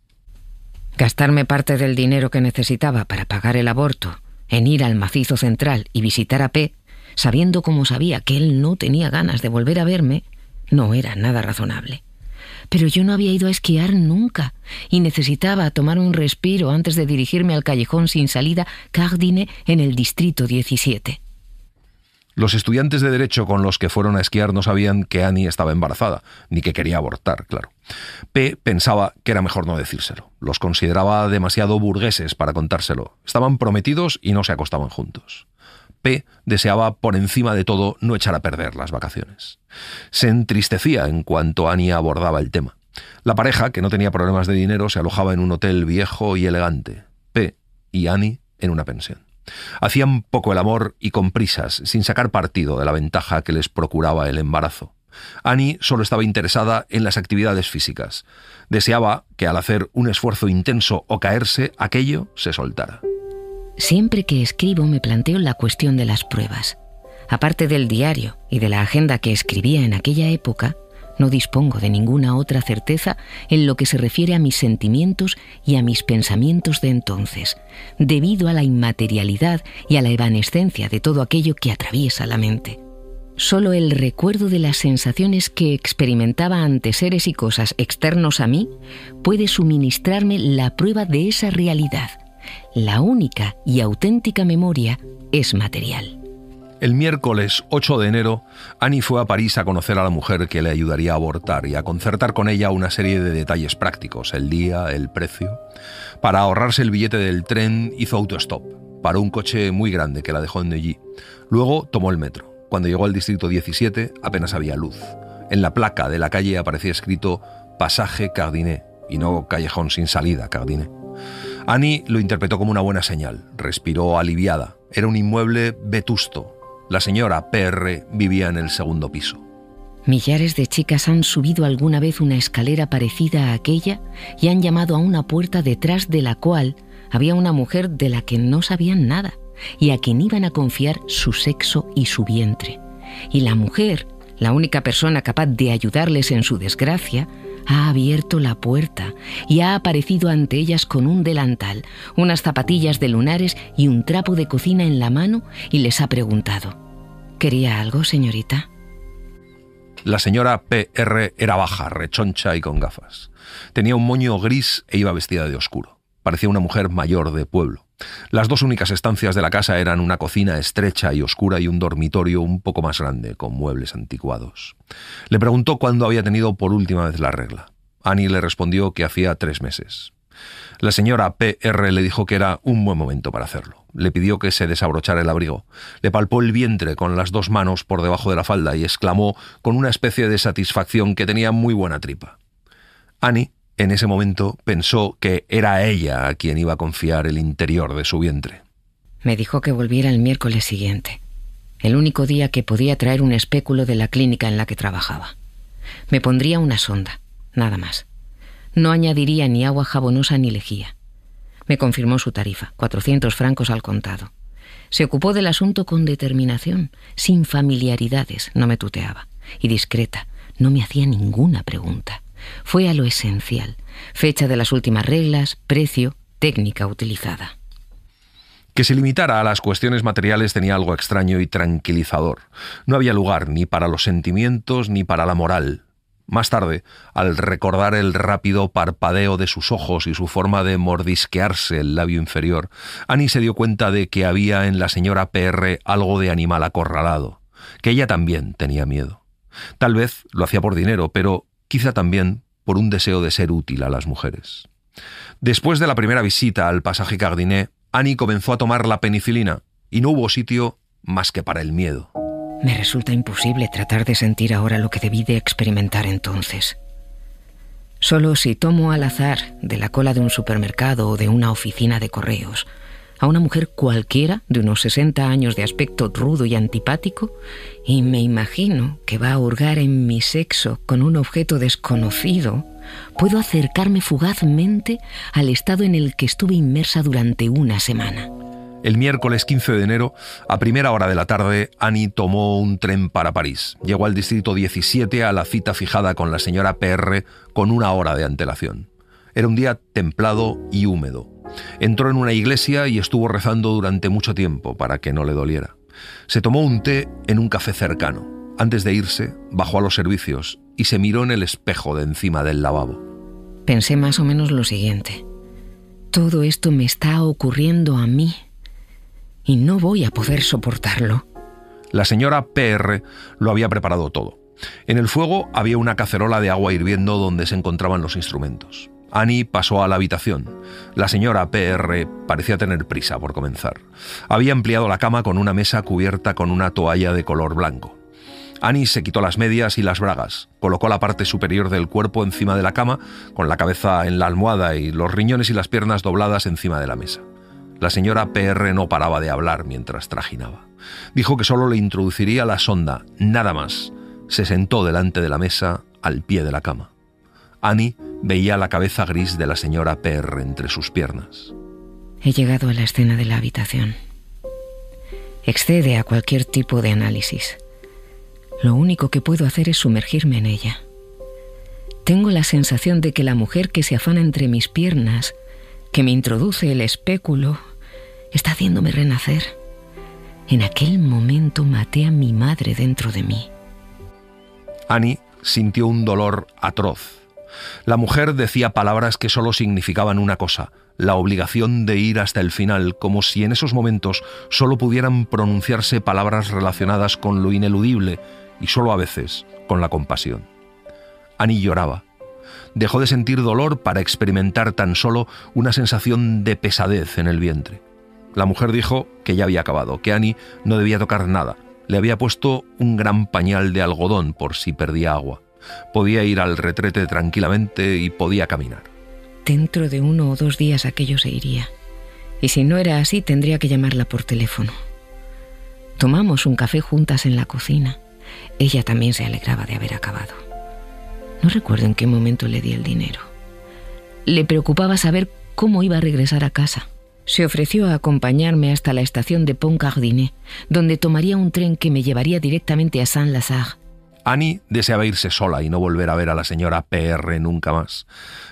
Speaker 3: Gastarme parte del dinero que necesitaba para pagar el aborto en ir al Macizo Central y visitar a P, sabiendo como sabía que él no tenía ganas de volver a verme, no era nada razonable. Pero yo no había ido a esquiar nunca y necesitaba tomar un respiro antes de dirigirme al callejón sin salida Cardinet en el distrito 17.
Speaker 2: Los estudiantes de Derecho con los que fueron a esquiar no sabían que Annie estaba embarazada, ni que quería abortar, claro. P. pensaba que era mejor no decírselo. Los consideraba demasiado burgueses para contárselo. Estaban prometidos y no se acostaban juntos. P. deseaba, por encima de todo, no echar a perder las vacaciones. Se entristecía en cuanto Annie abordaba el tema. La pareja, que no tenía problemas de dinero, se alojaba en un hotel viejo y elegante. P. y Annie en una pensión. Hacían poco el amor y con prisas, sin sacar partido de la ventaja que les procuraba el embarazo. Annie solo estaba interesada en las actividades físicas. Deseaba que al hacer un esfuerzo intenso o caerse, aquello se soltara.
Speaker 3: Siempre que escribo me planteo la cuestión de las pruebas. Aparte del diario y de la agenda que escribía en aquella época, no dispongo de ninguna otra certeza en lo que se refiere a mis sentimientos y a mis pensamientos de entonces, debido a la inmaterialidad y a la evanescencia de todo aquello que atraviesa la mente. Solo el recuerdo de las sensaciones que experimentaba ante seres y cosas externos a mí puede suministrarme la prueba de esa realidad. La única y auténtica memoria es material.
Speaker 2: El miércoles 8 de enero, Annie fue a París a conocer a la mujer que le ayudaría a abortar y a concertar con ella una serie de detalles prácticos, el día, el precio. Para ahorrarse el billete del tren, hizo autostop. Paró un coche muy grande que la dejó en Neuilly. Luego tomó el metro. Cuando llegó al distrito 17, apenas había luz. En la placa de la calle aparecía escrito Pasaje Cardinet y no Callejón sin salida Cardinet. Annie lo interpretó como una buena señal. Respiró aliviada. Era un inmueble vetusto. La señora P.R. vivía en el segundo piso.
Speaker 3: Millares de chicas han subido alguna vez una escalera parecida a aquella y han llamado a una puerta detrás de la cual había una mujer de la que no sabían nada y a quien iban a confiar su sexo y su vientre. Y la mujer, la única persona capaz de ayudarles en su desgracia, ha abierto la puerta y ha aparecido ante ellas con un delantal, unas zapatillas de lunares y un trapo de cocina en la mano y les ha preguntado: ¿quería algo, señorita?
Speaker 2: La señora P.R. era baja, rechoncha y con gafas. Tenía un moño gris e iba vestida de oscuro. Parecía una mujer mayor de pueblo. Las dos únicas estancias de la casa eran una cocina estrecha y oscura y un dormitorio un poco más grande, con muebles anticuados. Le preguntó cuándo había tenido por última vez la regla. Annie le respondió que hacía 3 meses. La señora P.R. le dijo que era un buen momento para hacerlo. Le pidió que se desabrochara el abrigo. Le palpó el vientre con las 2 manos por debajo de la falda y exclamó con una especie de satisfacción que tenía muy buena tripa. Annie En ese momento pensó que era a ella a quien iba a confiar el interior de su vientre.
Speaker 3: Me dijo que volviera el miércoles siguiente, el único día que podía traer un espéculo de la clínica en la que trabajaba. Me pondría una sonda, nada más. No añadiría ni agua jabonosa ni lejía. Me confirmó su tarifa, 400 francos al contado. Se ocupó del asunto con determinación, sin familiaridades, no me tuteaba. Y discreta, no me hacía ninguna pregunta. Fue a lo esencial: fecha de las últimas reglas, precio, técnica utilizada.
Speaker 2: Que se limitara a las cuestiones materiales tenía algo extraño y tranquilizador. No había lugar ni para los sentimientos ni para la moral. Más tarde, al recordar el rápido parpadeo de sus ojos y su forma de mordisquearse el labio inferior, Annie se dio cuenta de que había en la señora PR algo de animal acorralado, que ella también tenía miedo. Tal vez lo hacía por dinero, pero quizá también por un deseo de ser útil a las mujeres. Después de la primera visita al pasaje Cardinet, Annie comenzó a tomar la penicilina y no hubo sitio más que para el miedo.
Speaker 3: Me resulta imposible tratar de sentir ahora lo que debí de experimentar entonces. Solo si tomo al azar de la cola de un supermercado o de una oficina de correos a una mujer cualquiera de unos 60 años de aspecto rudo y antipático y me imagino que va a hurgar en mi sexo con un objeto desconocido, puedo acercarme fugazmente al estado en el que estuve inmersa durante una semana.
Speaker 2: El miércoles 15 de enero, a primera hora de la tarde, Annie tomó un tren para París. Llegó al distrito 17 a la cita fijada con la señora PR con 1 hora de antelación. Era un día templado y húmedo. Entró en una iglesia y estuvo rezando durante mucho tiempo para que no le doliera. Se tomó un té en un café cercano. Antes de irse, bajó a los servicios y se miró en el espejo de encima del lavabo.
Speaker 3: Pensé más o menos lo siguiente: todo esto me está ocurriendo a mí y no voy a poder soportarlo.
Speaker 2: La señora PR lo había preparado todo. En el fuego había una cacerola de agua hirviendo donde se encontraban los instrumentos. Annie pasó a la habitación. La señora PR parecía tener prisa por comenzar. Había ampliado la cama con una mesa cubierta con una toalla de color blanco. Annie se quitó las medias y las bragas, colocó la parte superior del cuerpo encima de la cama, con la cabeza en la almohada y los riñones y las piernas dobladas encima de la mesa. La señora PR no paraba de hablar mientras trajinaba. Dijo que solo le introduciría la sonda, nada más. Se sentó delante de la mesa, al pie de la cama. Annie veía la cabeza gris de la señora PR entre sus piernas.
Speaker 3: He llegado a la escena de la habitación. Excede a cualquier tipo de análisis. Lo único que puedo hacer es sumergirme en ella. Tengo la sensación de que la mujer que se afana entre mis piernas, que me introduce el espéculo, está haciéndome renacer. En aquel momento maté a mi madre dentro de mí.
Speaker 2: Annie sintió un dolor atroz. La mujer decía palabras que solo significaban una cosa: la obligación de ir hasta el final, como si en esos momentos solo pudieran pronunciarse palabras relacionadas con lo ineludible y solo a veces con la compasión. Annie lloraba. Dejó de sentir dolor para experimentar tan solo una sensación de pesadez en el vientre. La mujer dijo que ya había acabado, que Annie no debía tocar nada. Le había puesto un gran pañal de algodón por si perdía agua. Podía ir al retrete tranquilamente y podía caminar.
Speaker 3: Dentro de 1 o 2 días aquello se iría. Y si no era así, tendría que llamarla por teléfono. Tomamos un café juntas en la cocina. Ella también se alegraba de haber acabado. No recuerdo en qué momento le di el dinero. Le preocupaba saber cómo iba a regresar a casa. Se ofreció a acompañarme hasta la estación de Pont-Cardinet, donde tomaría un tren que me llevaría directamente a Saint-Lazare.
Speaker 2: Annie deseaba irse sola y no volver a ver a la señora PR nunca más,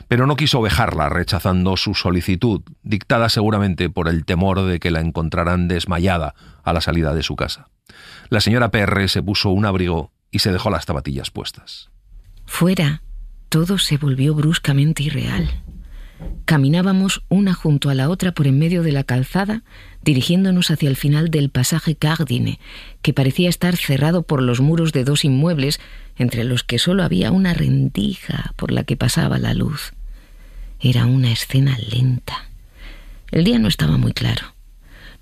Speaker 2: pero no quiso vejarla rechazando su solicitud, dictada seguramente por el temor de que la encontraran desmayada a la salida de su casa. La señora PR se puso un abrigo y se dejó las zapatillas puestas.
Speaker 3: Fuera, todo se volvió bruscamente irreal. Caminábamos una junto a la otra por en medio de la calzada, dirigiéndonos hacia el final del pasaje Cardinet, que parecía estar cerrado por los muros de 2 inmuebles, entre los que solo había una rendija por la que pasaba la luz. Era una escena lenta. El día no estaba muy claro.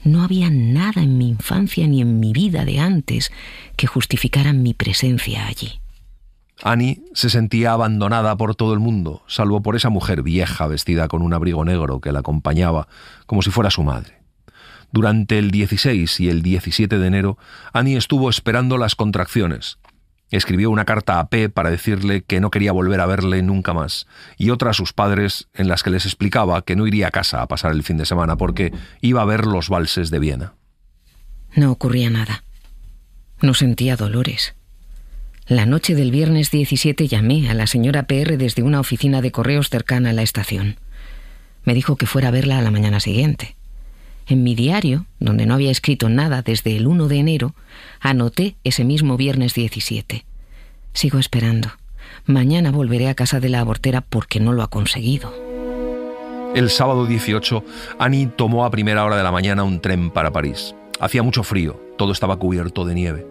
Speaker 3: No había nada en mi infancia ni en mi vida de antes que justificara mi presencia allí.
Speaker 2: Annie se sentía abandonada por todo el mundo, salvo por esa mujer vieja vestida con un abrigo negro que la acompañaba como si fuera su madre. Durante el 16 y el 17 de enero, Annie estuvo esperando las contracciones. Escribió una carta a P. para decirle que no quería volver a verle nunca más, y otra a sus padres en las que les explicaba que no iría a casa a pasar el fin de semana porque iba a ver los valses de Viena.
Speaker 3: No ocurría nada. No sentía dolores. La noche del viernes 17 llamé a la señora PR desde una oficina de correos cercana a la estación. Me dijo que fuera a verla a la mañana siguiente. En mi diario, donde no había escrito nada desde el 1 de enero, anoté ese mismo viernes 17. Sigo esperando. Mañana volveré a casa de la abortera porque no lo ha conseguido.
Speaker 2: El sábado 18, Annie tomó a primera hora de la mañana un tren para París. Hacía mucho frío, todo estaba cubierto de nieve.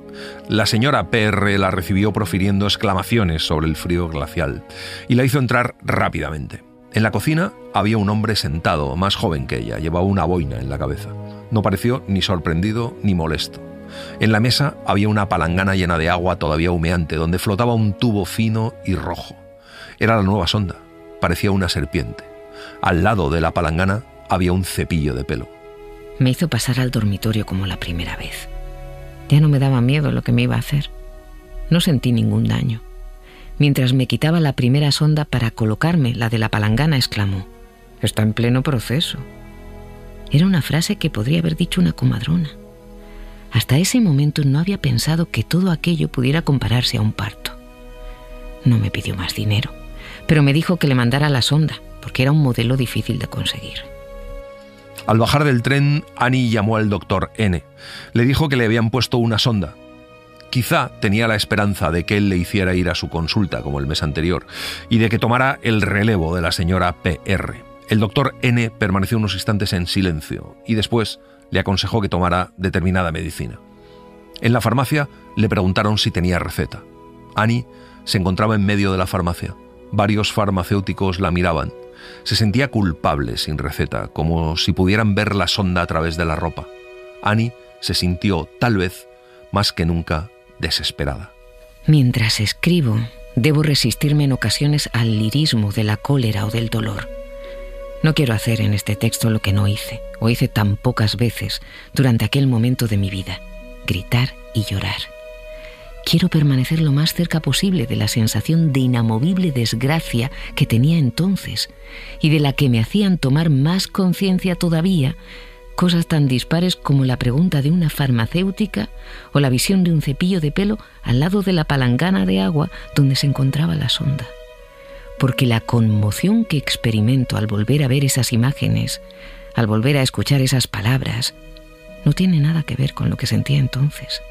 Speaker 2: La señora PR la recibió profiriendo exclamaciones sobre el frío glacial y la hizo entrar rápidamente. En la cocina había un hombre sentado, más joven que ella, llevaba una boina en la cabeza. No pareció ni sorprendido ni molesto. En la mesa había una palangana llena de agua todavía humeante, donde flotaba un tubo fino y rojo. Era la nueva sonda, parecía una serpiente. Al lado de la palangana había un cepillo de pelo.
Speaker 3: Me hizo pasar al dormitorio como la primera vez. Ya no me daba miedo lo que me iba a hacer. No sentí ningún daño. Mientras me quitaba la primera sonda para colocarme la de la palangana, exclamó: «Está en pleno proceso». Era una frase que podría haber dicho una comadrona. Hasta ese momento no había pensado que todo aquello pudiera compararse a un parto. No me pidió más dinero, pero me dijo que le mandara la sonda, porque era un modelo difícil de conseguir.
Speaker 2: Al bajar del tren, Annie llamó al doctor N. Le dijo que le habían puesto una sonda. Quizá tenía la esperanza de que él le hiciera ir a su consulta como el mes anterior y de que tomara el relevo de la señora PR. El doctor N permaneció unos instantes en silencio y después le aconsejó que tomara determinada medicina. En la farmacia le preguntaron si tenía receta. Annie se encontraba en medio de la farmacia. Varios farmacéuticos la miraban. Se sentía culpable sin receta, como si pudieran ver la sonda a través de la ropa. Annie se sintió, tal vez, más que nunca, desesperada.
Speaker 3: Mientras escribo, debo resistirme en ocasiones al lirismo de la cólera o del dolor. No quiero hacer en este texto lo que no hice, o hice tan pocas veces durante aquel momento de mi vida: gritar y llorar. Quiero permanecer lo más cerca posible de la sensación de inamovible desgracia que tenía entonces y de la que me hacían tomar más conciencia todavía cosas tan dispares como la pregunta de una farmacéutica o la visión de un cepillo de pelo al lado de la palangana de agua donde se encontraba la sonda. Porque la conmoción que experimento al volver a ver esas imágenes, al volver a escuchar esas palabras, no tiene nada que ver con lo que sentía entonces.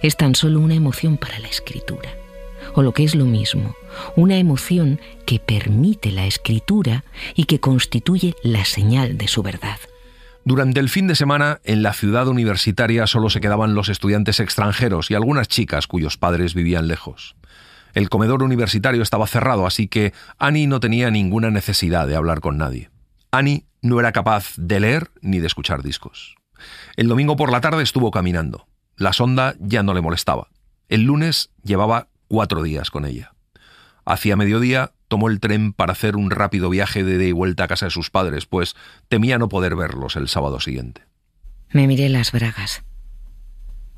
Speaker 3: Es tan solo una emoción para la escritura, o lo que es lo mismo, una emoción que permite la escritura y que constituye la señal de su verdad.
Speaker 2: Durante el fin de semana, en la ciudad universitaria solo se quedaban los estudiantes extranjeros y algunas chicas cuyos padres vivían lejos. El comedor universitario estaba cerrado, así que Annie no tenía ninguna necesidad de hablar con nadie. Annie no era capaz de leer ni de escuchar discos. El domingo por la tarde estuvo caminando. La sonda ya no le molestaba. El lunes llevaba 4 días con ella. Hacia mediodía tomó el tren para hacer un rápido viaje de ida y vuelta a casa de sus padres, pues temía no poder verlos el sábado siguiente.
Speaker 3: Me miré las bragas.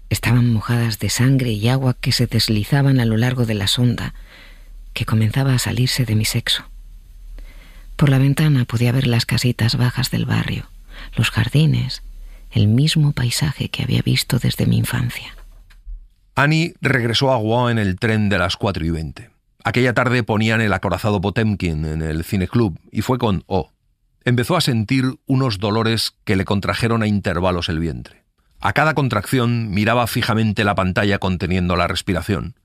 Speaker 3: Estaban mojadas de sangre y agua que se deslizaban a lo largo de la sonda, que comenzaba a salirse de mi sexo. Por la ventana podía ver las casitas bajas del barrio, los jardines, el mismo paisaje que había visto desde mi infancia.
Speaker 2: Annie regresó a Rouen en el tren de las 4:20. Aquella tarde ponían el acorazado Potemkin en el cineclub y fue con O. Empezó a sentir unos dolores que le contrajeron a intervalos el vientre. A cada contracción miraba fijamente la pantalla conteniendo la respiración.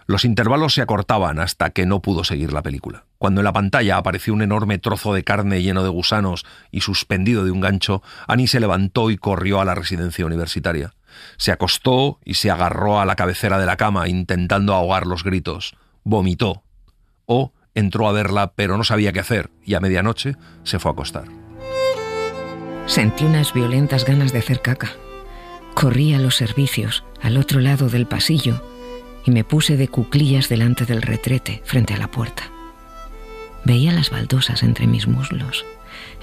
Speaker 2: Los intervalos se acortaban hasta que no pudo seguir la película. Cuando en la pantalla apareció un enorme trozo de carne lleno de gusanos y suspendido de un gancho, Annie se levantó y corrió a la residencia universitaria. Se acostó y se agarró a la cabecera de la cama intentando ahogar los gritos. Vomitó. O entró a verla, pero no sabía qué hacer, y a medianoche se fue a acostar.
Speaker 3: Sentí unas violentas ganas de hacer caca. Corrí a los servicios, al otro lado del pasillo, y me puse de cuclillas delante del retrete, frente a la puerta. Veía las baldosas entre mis muslos.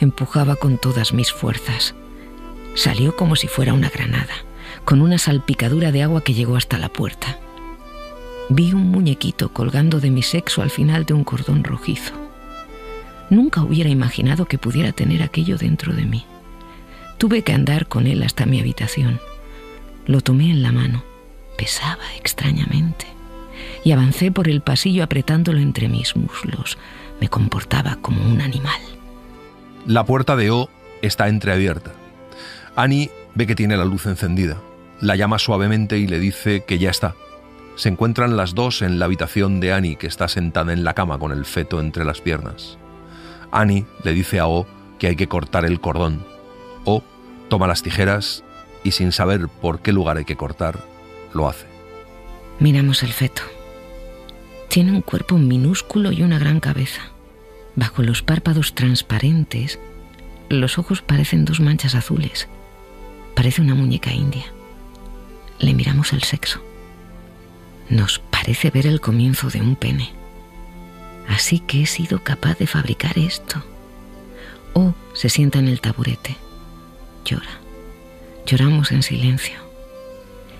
Speaker 3: Empujaba con todas mis fuerzas. Salió como si fuera una granada, con una salpicadura de agua que llegó hasta la puerta. Vi un muñequito colgando de mi sexo al final de un cordón rojizo. Nunca hubiera imaginado que pudiera tener aquello dentro de mí. Tuve que andar con él hasta mi habitación. Lo tomé en la mano. Pesaba extrañamente. Y avancé por el pasillo apretándolo entre mis muslos. Me comportaba como un animal.
Speaker 2: La puerta de O está entreabierta. Annie ve que tiene la luz encendida. La llama suavemente y le dice que ya está. Se encuentran las dos en la habitación de Annie, que está sentada en la cama con el feto entre las piernas. Annie le dice a O que hay que cortar el cordón. O toma las tijeras y, sin saber por qué lugar hay que cortar, lo hace.
Speaker 3: Miramos el feto. Tiene un cuerpo minúsculo y una gran cabeza. Bajo los párpados transparentes, los ojos parecen dos manchas azules. Parece una muñeca india. Le miramos el sexo. Nos parece ver el comienzo de un pene. Así que he sido capaz de fabricar esto. O se sienta en el taburete. Llora. Lloramos en silencio.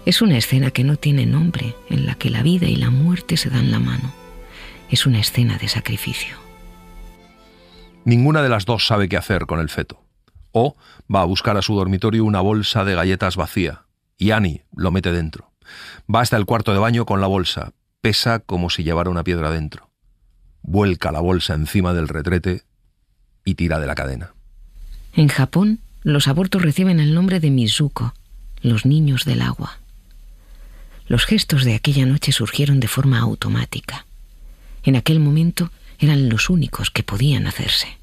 Speaker 3: Es una escena que no tiene nombre, en la que la vida y la muerte se dan la mano. Es una escena de sacrificio.
Speaker 2: Ninguna de las dos sabe qué hacer con el feto. O va a buscar a su dormitorio una bolsa de galletas vacía, y Annie lo mete dentro. Va hasta el cuarto de baño con la bolsa. Pesa como si llevara una piedra dentro. Vuelca la bolsa encima del retrete y tira de la cadena.
Speaker 3: En Japón, los abortos reciben el nombre de Mizuko, los niños del agua. Los gestos de aquella noche surgieron de forma automática. En aquel momento eran los únicos que podían hacerse.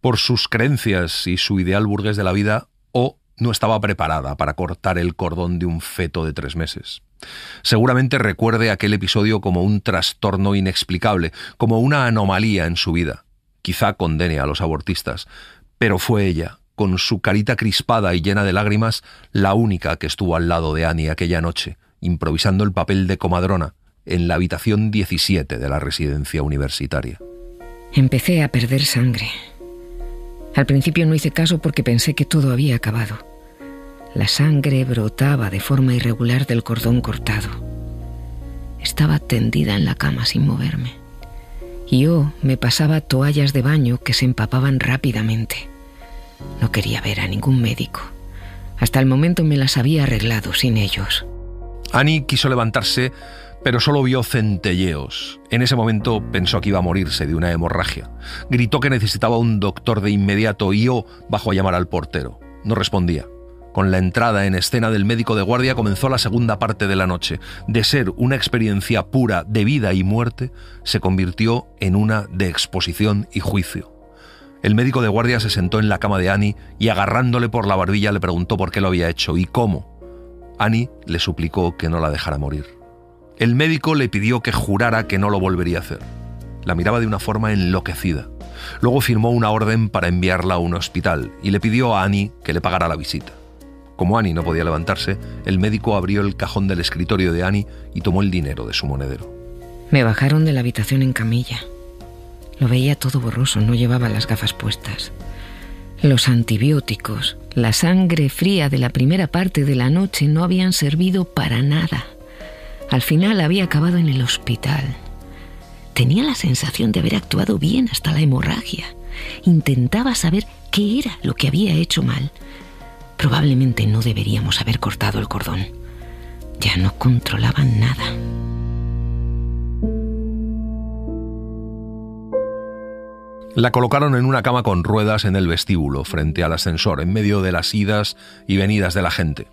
Speaker 2: Por sus creencias y su ideal burgués de la vida, O no estaba preparada para cortar el cordón de un feto de 3 meses. Seguramente recuerde aquel episodio como un trastorno inexplicable, como una anomalía en su vida. Quizá condene a los abortistas, pero fue ella, con su carita crispada y llena de lágrimas, la única que estuvo al lado de Annie aquella noche, improvisando el papel de comadrona en la habitación 17 de la residencia universitaria.
Speaker 3: Empecé a perder sangre. Al principio no hice caso porque pensé que todo había acabado. La sangre brotaba de forma irregular del cordón cortado. Estaba tendida en la cama sin moverme. Y yo me pasaba toallas de baño que se empapaban rápidamente. No quería ver a ningún médico. Hasta el momento me las había arreglado sin ellos.
Speaker 2: Annie quiso levantarse, pero solo vio centelleos. En ese momento pensó que iba a morirse de una hemorragia. Gritó que necesitaba un doctor de inmediato y yo bajó a llamar al portero. No respondía. Con la entrada en escena del médico de guardia comenzó la segunda parte de la noche. De ser una experiencia pura de vida y muerte, se convirtió en una de exposición y juicio. El médico de guardia se sentó en la cama de Annie y, agarrándole por la barbilla, le preguntó por qué lo había hecho y cómo. Annie le suplicó que no la dejara morir. El médico le pidió que jurara que no lo volvería a hacer. La miraba de una forma enloquecida. Luego firmó una orden para enviarla a un hospital y le pidió a Annie que le pagara la visita. Como Annie no podía levantarse, el médico abrió el cajón del escritorio de Annie y tomó el dinero de su monedero.
Speaker 3: Me bajaron de la habitación en camilla. Lo veía todo borroso, no llevaba las gafas puestas. Los antibióticos, la sangre fría de la primera parte de la noche no habían servido para nada. Al final había acabado en el hospital. Tenía la sensación de haber actuado bien hasta la hemorragia. Intentaba saber qué era lo que había hecho mal. Probablemente no deberíamos haber cortado el cordón. Ya no controlaban nada.
Speaker 2: La colocaron en una cama con ruedas en el vestíbulo, frente al ascensor, en medio de las idas y venidas de la gente.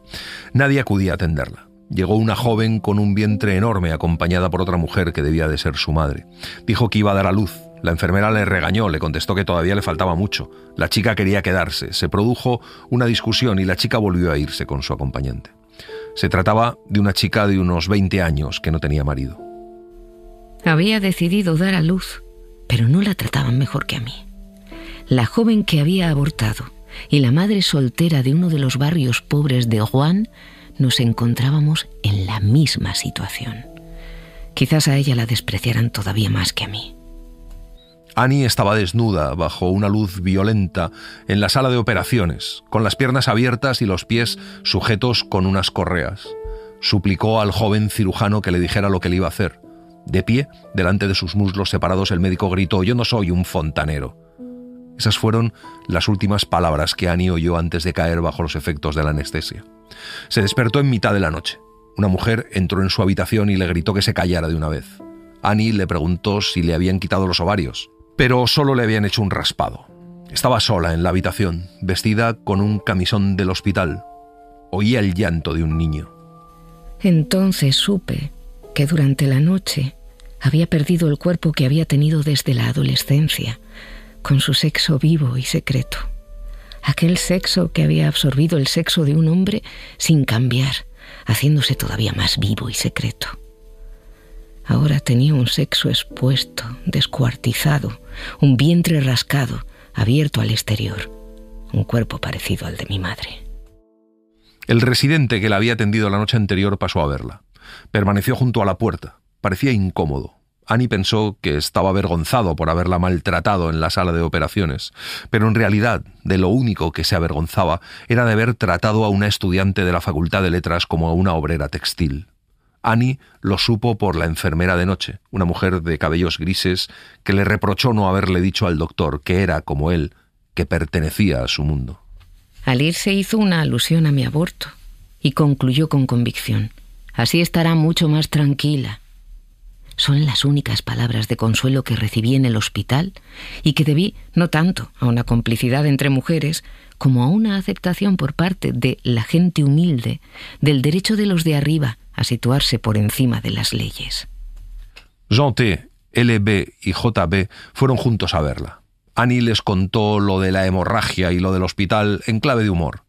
Speaker 2: Nadie acudía a atenderla. Llegó una joven con un vientre enorme, acompañada por otra mujer que debía de ser su madre. Dijo que iba a dar a luz. La enfermera le regañó, le contestó que todavía le faltaba mucho. La chica quería quedarse. Se produjo una discusión y la chica volvió a irse con su acompañante. Se trataba de una chica de unos 20 años que no tenía marido.
Speaker 3: Había decidido dar a luz, pero no la trataban mejor que a mí. La joven que había abortado y la madre soltera de uno de los barrios pobres de Wuhan nos encontrábamos en la misma situación. Quizás a ella la despreciaran todavía más que a mí.
Speaker 2: Annie estaba desnuda bajo una luz violenta en la sala de operaciones, con las piernas abiertas y los pies sujetos con unas correas. Suplicó al joven cirujano que le dijera lo que le iba a hacer. De pie, delante de sus muslos separados, el médico gritó: «Yo no soy un fontanero». Esas fueron las últimas palabras que Annie oyó antes de caer bajo los efectos de la anestesia. Se despertó en mitad de la noche. Una mujer entró en su habitación y le gritó que se callara de una vez. Annie le preguntó si le habían quitado los ovarios, pero solo le habían hecho un raspado. Estaba sola en la habitación, vestida con un camisón del hospital. Oía el llanto de un niño.
Speaker 3: Entonces supe que durante la noche había perdido el cuerpo que había tenido desde la adolescencia, con su sexo vivo y secreto. Aquel sexo que había absorbido el sexo de un hombre sin cambiar, haciéndose todavía más vivo y secreto. Ahora tenía un sexo expuesto, descuartizado, un vientre rascado, abierto al exterior, un cuerpo parecido al de mi madre.
Speaker 2: El residente que la había atendido la noche anterior pasó a verla. Permaneció junto a la puerta. Parecía incómodo. Annie pensó que estaba avergonzado por haberla maltratado en la sala de operaciones, pero en realidad de lo único que se avergonzaba era de haber tratado a una estudiante de la Facultad de Letras como a una obrera textil. Annie lo supo por la enfermera de noche, una mujer de cabellos grises que le reprochó no haberle dicho al doctor que era como él, que pertenecía a su mundo.
Speaker 3: Al irse hizo una alusión a mi aborto y concluyó con convicción: «Así estará mucho más tranquila». Son las únicas palabras de consuelo que recibí en el hospital y que debí no tanto a una complicidad entre mujeres como a una aceptación por parte de la gente humilde del derecho de los de arriba a situarse por encima de las leyes.
Speaker 2: Jean T., LB y JB fueron juntos a verla. Annie les contó lo de la hemorragia y lo del hospital en clave de humor.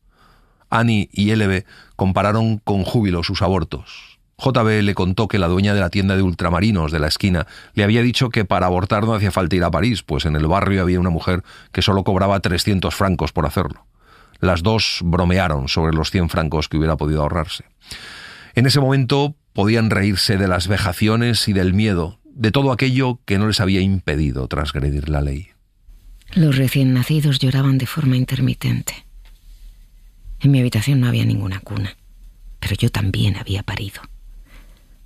Speaker 2: Annie y LB compararon con júbilo sus abortos. JB le contó que la dueña de la tienda de ultramarinos de la esquina le había dicho que para abortar no hacía falta ir a París, pues en el barrio había una mujer que solo cobraba 300 francos por hacerlo. Las dos bromearon sobre los 100 francos que hubiera podido ahorrarse. En ese momento podían reírse de las vejaciones y del miedo, de todo aquello que no les había impedido transgredir la ley.
Speaker 3: Los recién nacidos lloraban de forma intermitente. En mi habitación no había ninguna cuna, pero yo también había parido.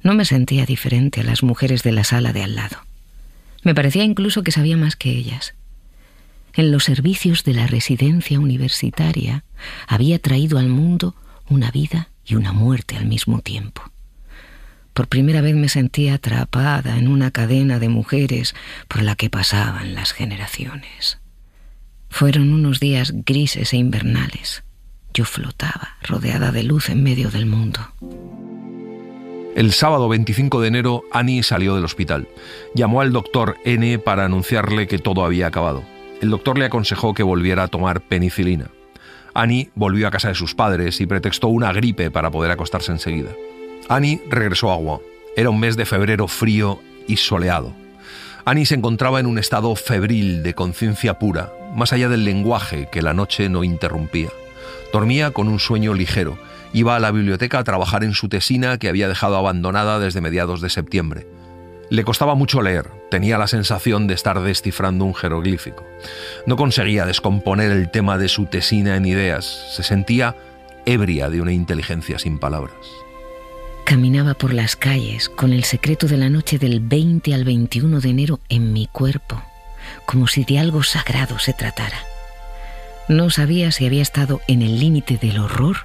Speaker 3: No me sentía diferente a las mujeres de la sala de al lado. Me parecía incluso que sabía más que ellas. En los servicios de la residencia universitaria había traído al mundo una vida y una muerte al mismo tiempo. Por primera vez me sentía atrapada en una cadena de mujeres por la que pasaban las generaciones. Fueron unos días grises e invernales. Yo flotaba, rodeada de luz en medio del mundo.
Speaker 2: El sábado 25 de enero, Annie salió del hospital. Llamó al doctor N para anunciarle que todo había acabado. El doctor le aconsejó que volviera a tomar penicilina. Annie volvió a casa de sus padres y pretextó una gripe para poder acostarse enseguida. Annie regresó a Rouen. Era un mes de febrero frío y soleado. Annie se encontraba en un estado febril de conciencia pura, más allá del lenguaje que la noche no interrumpía. Dormía con un sueño ligero. Iba a la biblioteca a trabajar en su tesina que había dejado abandonada desde mediados de septiembre. Le costaba mucho leer, tenía la sensación de estar descifrando un jeroglífico. No conseguía descomponer el tema de su tesina en ideas, se sentía ebria de una inteligencia sin palabras.
Speaker 3: Caminaba por las calles con el secreto de la noche del 20 al 21 de enero en mi cuerpo, como si de algo sagrado se tratara. No sabía si había estado en el límite del horror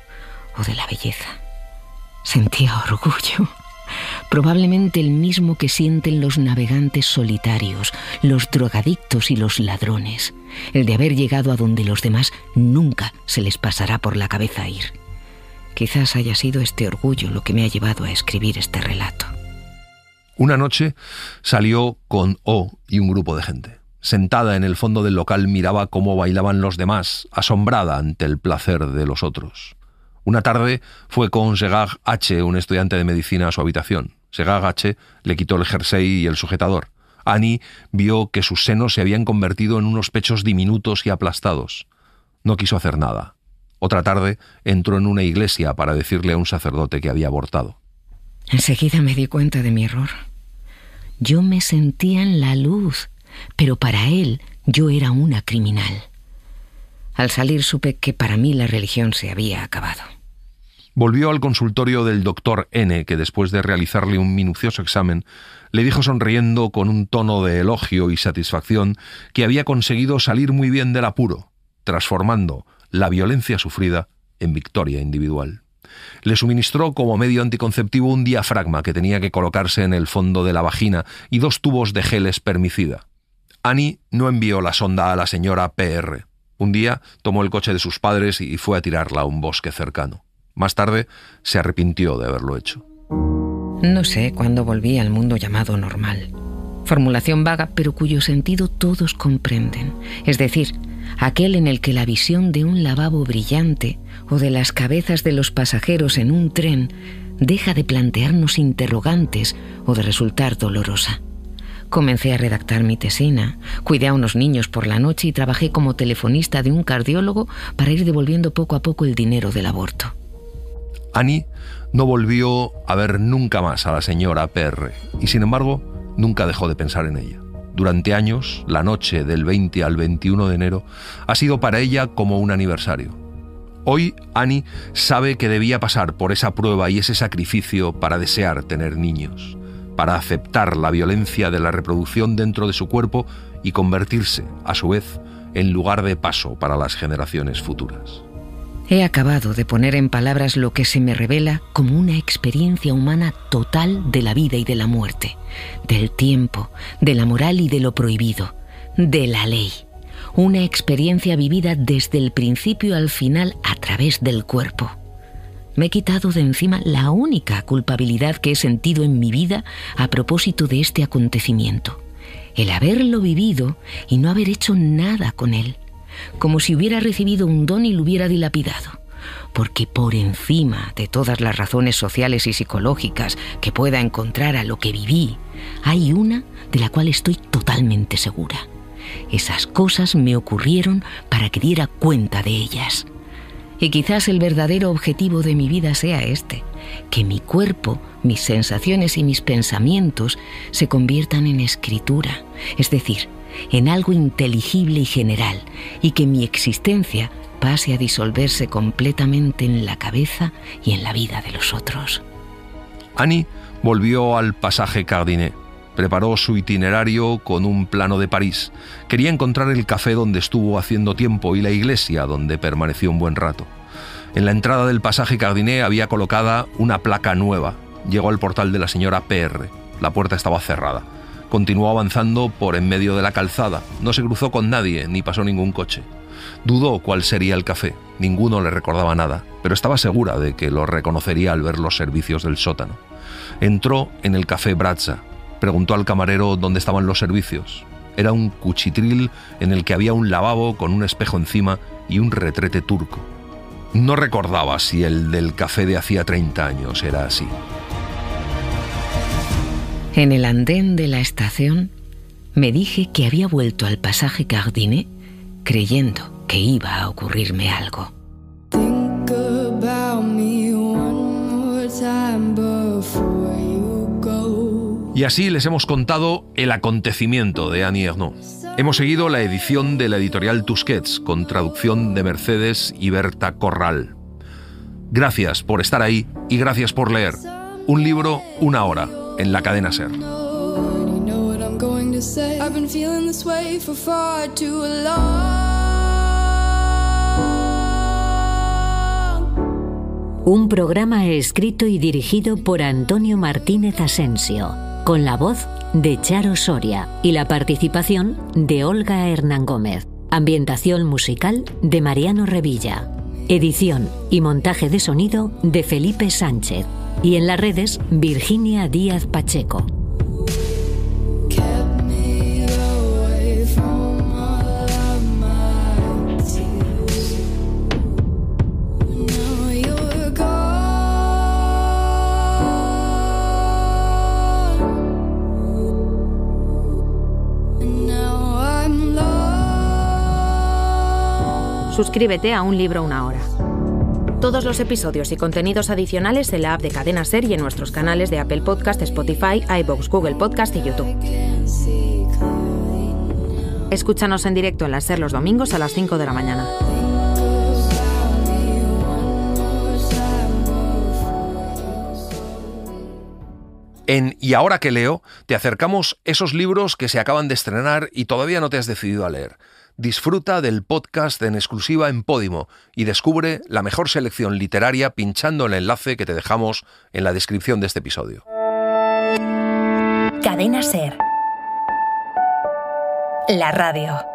Speaker 3: o de la belleza. Sentía orgullo, probablemente el mismo que sienten los navegantes solitarios, los drogadictos y los ladrones, el de haber llegado a donde los demás nunca se les pasará por la cabeza ir. Quizás haya sido este orgullo lo que me ha llevado a escribir este relato.
Speaker 2: Una noche salió con O y un grupo de gente. Sentada en el fondo del local miraba cómo bailaban los demás, asombrada ante el placer de los otros. Una tarde fue con Gerard H., un estudiante de medicina, a su habitación. Gerard H. le quitó el jersey y el sujetador. Annie vio que sus senos se habían convertido en unos pechos diminutos y aplastados. No quiso hacer nada. Otra tarde entró en una iglesia para decirle a un sacerdote que había abortado.
Speaker 3: Enseguida me di cuenta de mi error. Yo me sentía en la luz, pero para él yo era una criminal. Al salir supe que para mí la religión se había acabado.
Speaker 2: Volvió al consultorio del doctor N, que después de realizarle un minucioso examen, le dijo sonriendo con un tono de elogio y satisfacción que había conseguido salir muy bien del apuro, transformando la violencia sufrida en victoria individual. Le suministró como medio anticonceptivo un diafragma que tenía que colocarse en el fondo de la vagina y 2 tubos de gel espermicida. Annie no envió la sonda a la señora PR. Un día tomó el coche de sus padres y fue a tirarla a un bosque cercano. Más tarde se arrepintió de haberlo hecho.
Speaker 3: No sé cuándo volví al mundo llamado normal. Formulación vaga, pero cuyo sentido todos comprenden. Es decir, aquel en el que la visión de un lavabo brillante o de las cabezas de los pasajeros en un tren deja de plantearnos interrogantes o de resultar dolorosa. Comencé a redactar mi tesina, cuidé a unos niños por la noche y trabajé como telefonista de un cardiólogo para ir devolviendo poco a poco el dinero del aborto.
Speaker 2: Annie no volvió a ver nunca más a la señora PR y, sin embargo, nunca dejó de pensar en ella. Durante años, la noche del 20 al 21 de enero ha sido para ella como un aniversario. Hoy, Annie sabe que debía pasar por esa prueba y ese sacrificio para desear tener niños, para aceptar la violencia de la reproducción dentro de su cuerpo y convertirse, a su vez, en lugar de paso para las generaciones futuras.
Speaker 3: He acabado de poner en palabras lo que se me revela como una experiencia humana total de la vida y de la muerte, del tiempo, de la moral y de lo prohibido, de la ley. Una experiencia vivida desde el principio al final a través del cuerpo. Me he quitado de encima la única culpabilidad que he sentido en mi vida a propósito de este acontecimiento. El haberlo vivido y no haber hecho nada con él. Como si hubiera recibido un don y lo hubiera dilapidado. Porque por encima de todas las razones sociales y psicológicas que pueda encontrar a lo que viví, hay una de la cual estoy totalmente segura. Esas cosas me ocurrieron para que diera cuenta de ellas. Y quizás el verdadero objetivo de mi vida sea este, que mi cuerpo, mis sensaciones y mis pensamientos se conviertan en escritura, es decir, en algo inteligible y general, y que mi existencia pase a disolverse completamente en la cabeza y en la vida de los otros.
Speaker 2: Annie volvió al pasaje Cardinet. Preparó su itinerario con un plano de París. Quería encontrar el café donde estuvo haciendo tiempo y la iglesia donde permaneció un buen rato. En la entrada del pasaje Cardinet había colocada una placa nueva. Llegó al portal de la señora PR. La puerta estaba cerrada. Continuó avanzando por en medio de la calzada. No se cruzó con nadie, ni pasó ningún coche. Dudó cuál sería el café. Ninguno le recordaba nada, pero estaba segura de que lo reconocería al ver los servicios del sótano. Entró en el café Brazza. Preguntó al camarero dónde estaban los servicios. Era un cuchitril en el que había un lavabo con un espejo encima y un retrete turco. No recordaba si el del café de hacía 30 años era así.
Speaker 3: En el andén de la estación me dije que había vuelto al pasaje Cardinet creyendo que iba a ocurrirme algo.
Speaker 4: Think about me one more time before you go.
Speaker 2: Y así les hemos contado el acontecimiento de Annie Ernaux. Hemos seguido la edición de la editorial Tusquets, con traducción de Mercedes y Berta Corral. Gracias por estar ahí y gracias por leer. Un libro, una hora, en la cadena SER.
Speaker 1: Un programa escrito y dirigido por Antonio Martínez Asensio, con la voz de Charo Soria y la participación de Olga Hernán Gómez. Ambientación musical de Mariano Revilla. Edición y montaje de sonido de Felipe Sánchez. Y en las redes, Virginia Díaz Pacheco.
Speaker 5: Suscríbete a Un Libro, una hora. Todos los episodios y contenidos adicionales en la app de Cadena SER y en nuestros canales de Apple Podcast, Spotify, iVoox, Google Podcast y YouTube. Escúchanos en directo en la SER los domingos a las 5 de la mañana.
Speaker 2: En Y ahora que leo, te acercamos esos libros que se acaban de estrenar y todavía no te has decidido a leer. Disfruta del podcast en exclusiva en Podimo y descubre la mejor selección literaria pinchando el enlace que te dejamos en la descripción de este episodio.
Speaker 6: Cadena SER. La radio.